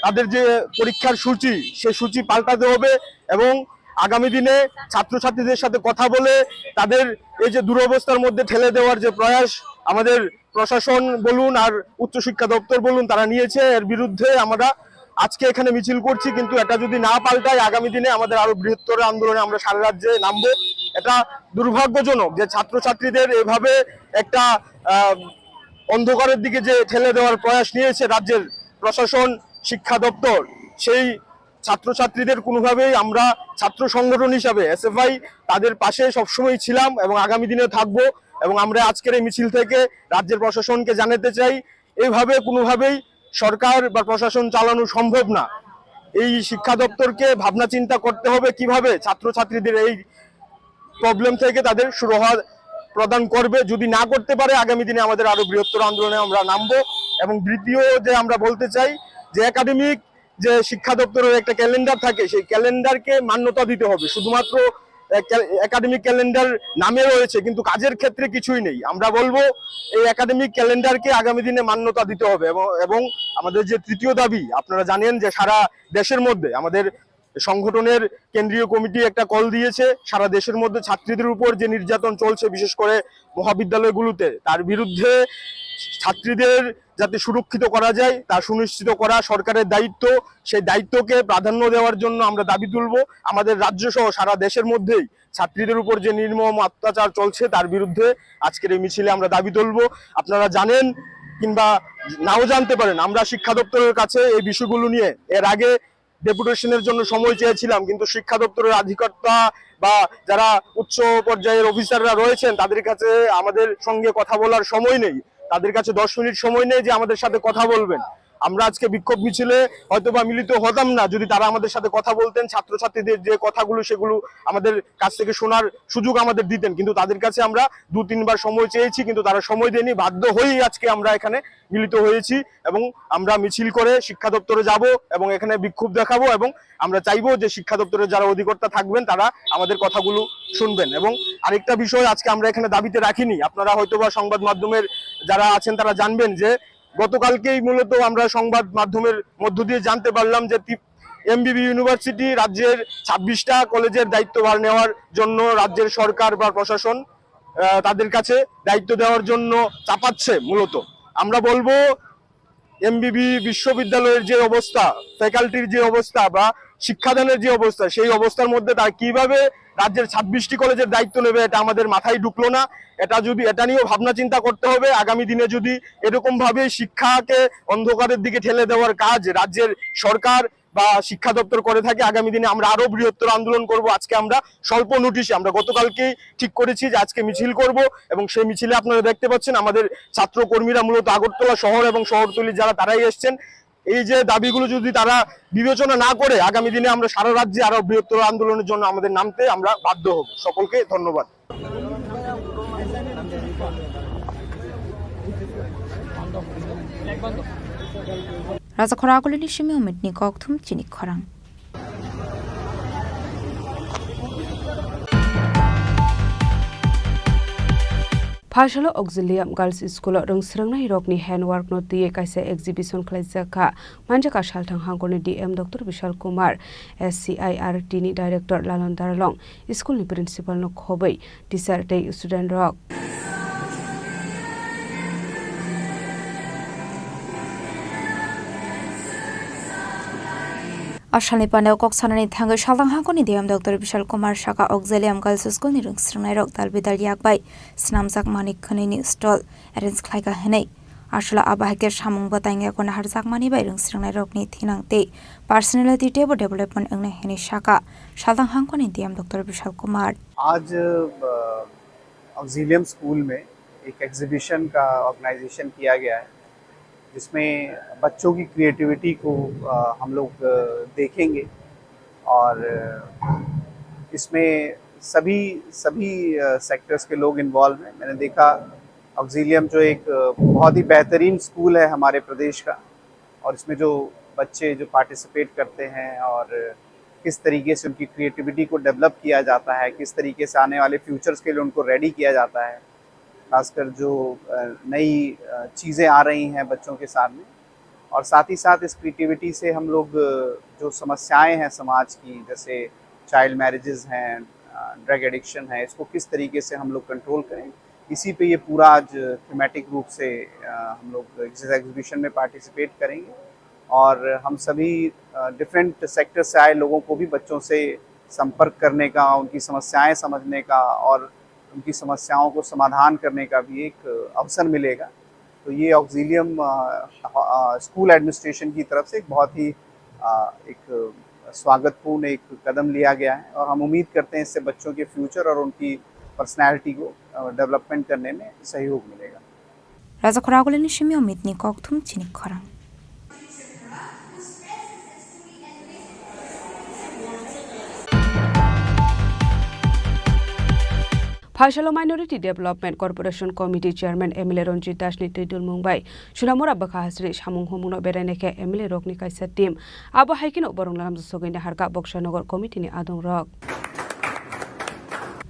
তাদের যে পরীক্ষার সূচি, সেই সূচি পাল্টাতে হবে এবং আগামী দিনে ছাত্রছাত্রীদের সাথে কথা বলে তাদের এই যে দুরবস্থার মধ্যে ঠেলে দেওয়ার যে প্রয়াস আমাদের প্রশাসন বলুন আর উচ্চশিক্ষা দপ্তর বলুন তারা নিয়েছে, এর বিরুদ্ধে আমরা আজকে এখানে মিছিল করছি। কিন্তু এটা যদি না পাল্টায় আগামী দিনে আমাদের আরো বৃহত্তর আন্দোলনে আমরা সারা রাজ্যে নামবো। এটা দুর্ভাগ্যজনক যে ছাত্রছাত্রীদের এভাবে একটা অন্ধকারের দিকে যে ঠেলে দেওয়ার প্রয়াস নিয়েছে রাজ্যের প্রশাসন, শিক্ষা দপ্তর। সেই ছাত্রছাত্রীদের কোনোভাবেই আমরা ছাত্র সংগঠন হিসাবে এসএফআই তাদের পাশে সবসময় ছিলাম এবং আগামী দিনে থাকবো। এবং আমরা আজকের এই মিছিল থেকে রাজ্যের প্রশাসনকে জানাতে চাই, এইভাবে কোনোভাবেই সরকার বা প্রশাসন চালানো সম্ভব না। এই শিক্ষা দপ্তরকে ভাবনা চিন্তা করতে হবে কিভাবে ছাত্রছাত্রীদের এই প্রবলেম থেকে তাদের সুরাহা প্রদান করবে। যদি না করতে পারে আগামী দিনে আমাদের আরো বৃহত্তর আন্দোলনে আমরা নামবো। এবং দ্বিতীয় যে আমরা বলতে চাই যে একাডেমিক যে শিক্ষা দপ্তরের একটা ক্যালেন্ডার থাকে, সেই ক্যালেন্ডারকে মান্যতা দিতে হবে। শুধুমাত্র একাডেমিক ক্যালেন্ডার নামে রয়েছে কিন্তু কাজের ক্ষেত্রে কিছুই নেই। আমরা বলবো এই একাডেমিক ক্যালেন্ডারকে আগামী দিনে মান্যতা দিতে হবে। এবং আমাদের যে তৃতীয় দাবি, আপনারা জানেন যে সারা দেশের মধ্যে আমাদের সংগঠনের কেন্দ্রীয় কমিটি একটা কল দিয়েছে, সারা দেশের মধ্যে ছাত্রীদের উপর যে নির্যাতন চলছে বিশেষ করে মহাবিদ্যালয়গুলোতে, তার বিরুদ্ধে ছাত্রীদের যাতে সুরক্ষিত করা যায় তা সুনিশ্চিত করা সরকারের দায়িত্ব। সেই দায়িত্বকে প্রাধান্য দেওয়ার জন্য আমরা দাবি তুলব। আমাদের রাজ্য সহ সারা দেশের মধ্যেই ছাত্রীদের উপর যে নির্মম অত্যাচার চলছে তার বিরুদ্ধে আজকের এই মিছিলে আমরা দাবি তুলব। আপনারা জানেন কিংবা নাও জানতে পারেন, আমরা শিক্ষা দপ্তরের কাছে এই বিষয়গুলো নিয়ে এর আগে ডেপুটেশনের জন্য সময় চেয়েছিলাম, কিন্তু শিক্ষা দপ্তরের আধিকারিকতা বা যারা উচ্চ পর্যায়ের অফিসাররা রয়েছেন তাদের কাছে আমাদের সঙ্গে কথা বলার সময় নেই। তাদের কাছে 10 মিনিট সময় নেই যে আমাদের সাথে কথা বলবেন। আমরা আজকে বিক্ষোভ মিছিলে হয়তোবা মিলিত হতাম না যদি তারা আমাদের সাথে কথা বলতেন, ছাত্রছাত্রীদের যে কথাগুলো সেগুলো আমাদের কাছ থেকে শোনার সুযোগ আমাদের দিতেন, কিন্তু তাদের কাছে আমরা 2-3 বার সময় চেয়েছি, কিন্তু তারা সময় দেয়নি। বাধ্য হয়েই আজকে আমরা এখানে মিলিত হয়েছি এবং আমরা মিছিল করে শিক্ষা দপ্তরে যাব এবং এখানে বিক্ষোভ দেখাবো এবং আমরা চাইবো যে শিক্ষা দপ্তরের যারা অধিকর্তা থাকবেন তারা আমাদের কথাগুলো শুনবেন। এবং আরেকটা বিষয় আজকে আমরা এখানে দাবিতে রাখিনি, আপনারা হয়তোবা সংবাদ মাধ্যমের যারা আছেন তারা জানবেন যে গতকালকেই মূলত আমরা সংবাদ মাধ্যমের মধ্য দিয়ে জানতে পারলাম যে এমবিবি ইউনিভার্সিটি রাজ্যের 26টা কলেজের দায়িত্বভার নেওয়ার জন্য রাজ্যের সরকার বা প্রশাসন তাদের কাছে দায়িত্ব দেওয়ার জন্য চাপাচ্ছে। মূলত আমরা বলবো এমবিবি বিশ্ববিদ্যালয়ের যে অবস্থা, ফ্যাকাল্টির যে অবস্থা বা শিক্ষাদানের যে অবস্থা, সেই অবস্থার মধ্যে তারা কিভাবে রাজ্যের 26টি কলেজের দায়িত্ব নেবে এটা আমাদের মাথায় ঢুকলো না। এটা নিয়েও ভাবনা চিন্তা করতে হবে। আগামী দিনে যদি এরকম ভাবে শিক্ষাকে অন্ধকারের দিকে ঠেলে দেওয়ার কাজ রাজ্যের সরকার বা শিক্ষা দপ্তর করে থাকে, আগামী দিনে আমরা আরো বৃহত্তর আন্দোলন করব। আজকে আমরা স্বল্প নোটিশে আমরা গতকালকেই ঠিক করেছি যে আজকে মিছিল করব এবং সেই মিছিলে আপনারা দেখতে পাচ্ছেন আমাদের ছাত্র কর্মীরা মূলত আগরতলা শহর এবং শহরতলি যারা তারাই এসছেন। এই যে দাবিগুলো যদি তারা বিবেচনা না করে আগামী দিনে আমরা সারা রাজ্যে আরো বৃহত্তর আন্দোলনের জন্য আমাদের নামতে আমরা বাধ্য হব। সকলকে ধন্যবাদ। Raza Khorang ni shimi umit ni kokthum Chini Khorang. Phashalo Auxilium Girls School rungsrangna hirokni handwork no diye kaisa exhibition khlaijaka manjaka shalthang hangkorni DM Dr. Vishal Kumar SCIRT ni director Lalon Darlong school ni principal no khobai teacher tei student rock Ashalni Pandau Koksanani Thango Shalthang Hangkorni DM Dr. Vishal Kumar Shaka Auxilium Girls School ni rungsrangnai rok dalbidal yakbai snamjak manik khani stall arrange khlaiga henai Ashla abahker samung batangya kona harjak mani bai rungsrangnai rok ni thinangte personality development angne henai Shaka Shalthang Hangkorni DM Dr. Vishal Kumar आज ऑक्सिलियम school में एक exhibition का organisation किया गया है जिसमें बच्चों की क्रिएटिविटी को हम लोग देखेंगे और इसमें सभी सेक्टर्स के लोग इन्वॉल्व हैं। मैंने देखा ऑक्सिलियम जो एक बहुत ही बेहतरीन स्कूल है हमारे प्रदेश का और इसमें जो बच्चे जो पार्टिसिपेट करते हैं और किस तरीके से उनकी क्रिएटिविटी को डेवलप किया जाता है, किस तरीके से आने वाले फ्यूचर्स के लिए उनको रेडी किया जाता है, खासकर जो नई चीज़ें आ रही हैं बच्चों के सामने और साथ ही साथ इस क्रिएटिविटी से हम लोग जो समस्याएं हैं समाज की जैसे चाइल्ड मैरिजेस हैं, ड्रग एडिक्शन है, इसको किस तरीके से हम लोग कंट्रोल करें, इसी पे ये पूरा आज थीमेटिक रूप से हम लोग इस एग्जीबिशन में पार्टिसिपेट करेंगे और हम सभी डिफरेंट सेक्टर से आए लोगों को भी बच्चों से संपर्क करने का, उनकी समस्याएं समझने का और उनकी समस्याओं को समाधान करने का भी एक अवसर मिलेगा। तो ये ऑक्सिलियम स्कूल एडमिनिस्ट्रेशन की तरफ से एक बहुत ही एक स्वागतपूर्ण एक कदम लिया गया है और हम उम्मीद करते हैं इससे बच्चों के फ्यूचर और उनकी पर्सनैलिटी को डेवलपमेंट करने में सहयोग मिलेगा। Raza Khorang ni shimi umit ni kokthum Chini Khorang. Phashalo Minority Development Corporation Committee Chairman Emile Ronjit Das ni Tidul Mumbai Shunamora Bakha Hasri Shamung Homuno Bereneke Emile Rock ni kaisa team Abo Haikin Oborong Lam Sogin Harka Bokshanogor Committee ni Adong Rock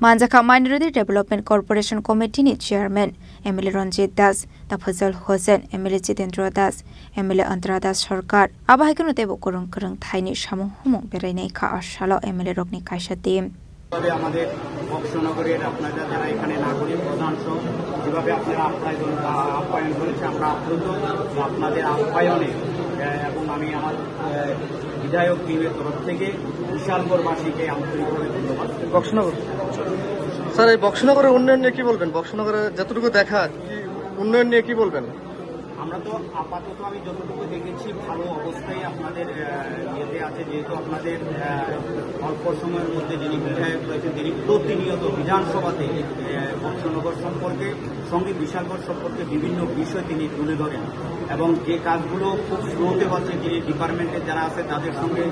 Manjaka Minority Development Corporation Committee ni Chairman Emile Ronjit Das, Tafazal Hossain, Emile Jitendra Das, Emile Antara Das Sarkar Abo Haikin Otebo Korong Korong Thaini Shamung Homung Bereneka Ashalo Emile Rock ni kaisa team আমাদের বক্সনগরের আপনারা যারা এখানে নাগরিক প্রধান সহ যেভাবে আপনারা আপ্যায়ন করেছে আমরা আপ্লুত আপনাদের আপ্যায়নে এবং আমি আমার বিধায়ক টিমের তরফ থেকে বিশালগড়বাসীকে আন্তরিকভাবে ধন্যবাদ। বক্সনগর স্যার, এই বক্সনগরের উন্নয়ন নিয়ে কি বলবেন? বক্সনগরের যতটুকু দেখা উন্নয়ন নিয়ে কি বলবেন? আমরা তো আপাতত আমি যতটুকু দেখেছি ভালো অবস্থায় আপনাদের ইয়েতে আছে, যেহেতু আপনাদের অল্প সময়ের মধ্যে যিনি বিধায়ক রয়েছেন তিনি প্রতিনিয়ত বিধানসভাতে বক্সনগর সম্পর্কে সঙ্গে বিশালগড় সম্পর্কে বিভিন্ন বিষয় তিনি তুলে ধরেন এবং যে কাজগুলো খুব স্লোতে হচ্ছে তিনি ডিপার্টমেন্টের যারা আছে তাদের সঙ্গে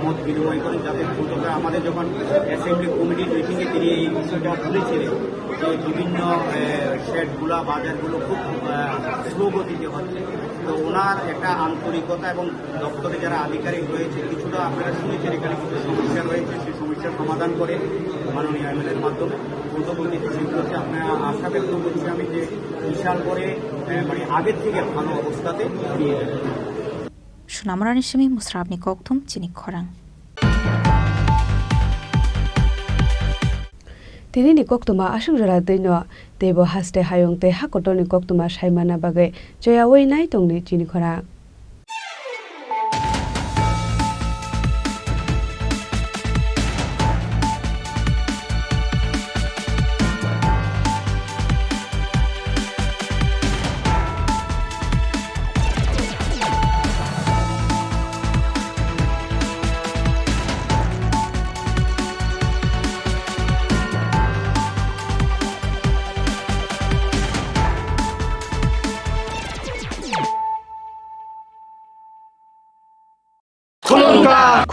মত বিনিময় করেন, যাদের দ্রুততা আমাদের যখন অ্যাসেম্বলি কমিটির মিটিংয়ে তিনি এই বিষয়টা তুলেছিলেন যে বিভিন্ন শেডগুলা বাজারগুলো খুব স্লো গতিতে হচ্ছে। তো ওনার একটা আন্তরিকতা এবং দপ্তরে যারা আধিকারিক রয়েছে কিছুটা আপনারা শুনেছেন এখানে কিছু সমস্যা রয়েছে, সেই সমস্যার সমাধান করে মাননীয় এমএলএর মাধ্যমে দ্রুতগতিতে সেগুলোতে আপনারা আশা ব্যক্ত করছি আমি যে বিশাল করে মানে আগের থেকে ভালো অবস্থাতে নিয়ে যাবে। সুনামরানি Simi মুসরাবনি koktum Chini Khorang Tini ni koktuma asung jara deino tebo haste hayong te hakotoni koktuma saimana bagai joya wei nai tongni Chini Khorang.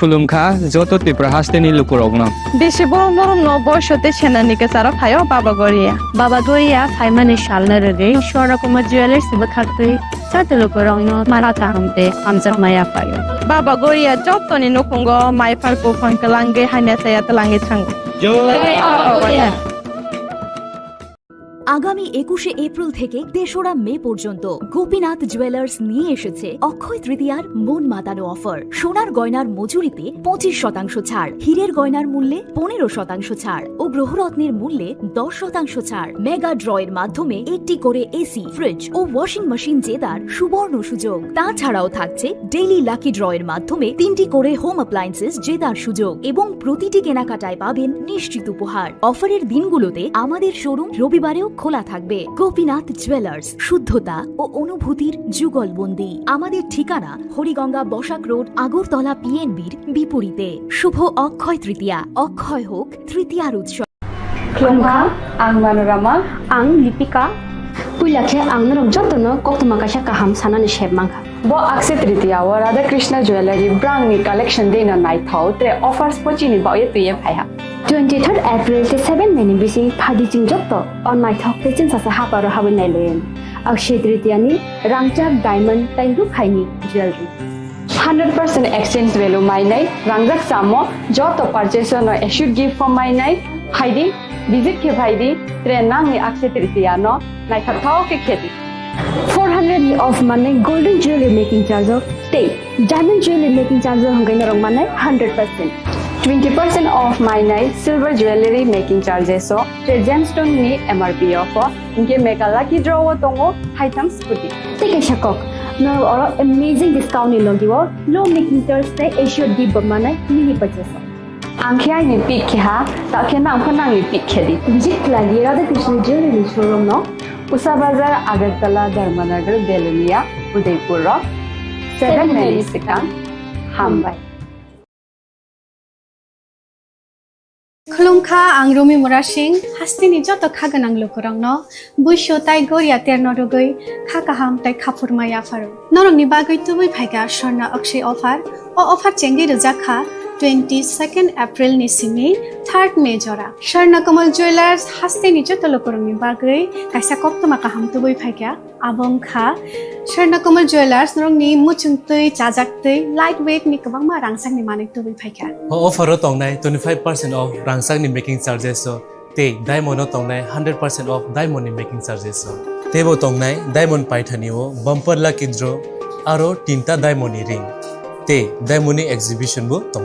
खुलुमखा जत त्रिपुरा हास्टेनि लुकुरगनो बेसे बरम बरम न बयसते सेनानि केसारा फायो बाबा गरिया फाइमानि शालना रगे शरकमा ज्वेलर्स बखातै साते लुकुरगनो माराता हमते आमजा माया फायो बाबा गरिया जतनि नखंगो माइफारको फंकलांगे हाइना साया तलांगे थांगो আগামী 21শে এপ্রিল থেকে ৩রা মে পর্যন্ত গোপীনাথ জুয়েলার্স নিয়ে এসেছে অক্ষয় তৃতীয়ার মন মাতানো অফার। সোনার গয়নার মজুরিতে 25% ছাড়, হীরের গয়নার মূল্যে 15% ছাড় ও গ্রহরত্নের মূল্যে 10% ছাড়। মেগা ড্রয়ের মাধ্যমে একটি করে এসি, ফ্রিজ ও ওয়াশিং মেশিন জেতার সুবর্ণ সুযোগ। তাছাড়াও থাকছে ডেইলি লাকি ড্রয়ের মাধ্যমে 3টি করে হোম অ্যাপ্লায়েন্সেস জেতার সুযোগ এবং প্রতিটি কেনাকাটায় পাবেন নিশ্চিত উপহার। অফারের দিনগুলোতে আমাদের শোরুম রবিবারেও খোলা থাকবে। গোপীনাথ জুয়েলার্স, শুদ্ধতা ও অনুভূতির যুগলবন্দি। আমাদের ঠিকানা হরিগঙ্গা বসাক রোড, আগরতলা পিএনবির বিপরীতে। শুভ অক্ষয় তৃতীয়া, অক্ষয় হোক তৃতীয়ার উৎসব। Klongkha, ang Manorama, ang Lipika. Puilakhe ang narok jotno koktuma kasha kaham sanani shebmangkha. Bo akse tritiya wa Radha Krishna Jewelry brand ni collection dena nai thau te offers pochini ba ye tuye phaiha. 23rd April te 7 meni bisi phadi jing jotto on my thok te chin sa ha paro hawen nai len. Akshe tritiya ni rangchak diamond taindu khaini jewelry. 100% exchange value mai nai rangjak samo joto purchase no issued gift from mai nai haidi visit ke bhaidi trenang ni akshe tritiya no nai thau ke kheti 400 of money golden jewelry making charge of stay diamond jewelry making charge of hangai narong manai 100% 20% off minai silver jewelry making charges so gemstone ni MRP of inke mega lucky draw tongo item scooty take a shakok no or amazing discount ni logiwo low making charge te assured give manai mini purchase angkhya ni pick kha ta khena angkhana ni pick khedi visit lagi Radha Krishna jewelry showroom no Usa Bazar, Agartala, Dharmanagar, Belunia, Udaipur Rock, 7 Melisicang, Hambai. Khulungkha ang Rumi Murashing, hastini joto khaganang lukurangno, buisho tai goria ternodogoi, khakaham tai khapurmaya faru. Norong ni bagoi tubui phaiga Sharna Akshay offer, o offer chengi rujakha 22nd April ni simi 3rd May jora. Sharna Kamal Jewelers hastini joto lukurang ni bagoi, kaisa koktoma kaham tubui phaiga, abong kha, Sharna Kamal Jewelers norong ni muchungtui, chajaktui, lightweight ni kabang ma rangsang ni manik tubui phaiga. Offer tongnai 25% off rangsang ni making charges so te diamond tongnai 100% off diamond ni making charges so tebo tongnai diamond paithaniwo bumper lucky draw aro 3ta diamond ni ring te diamond ni exhibition bo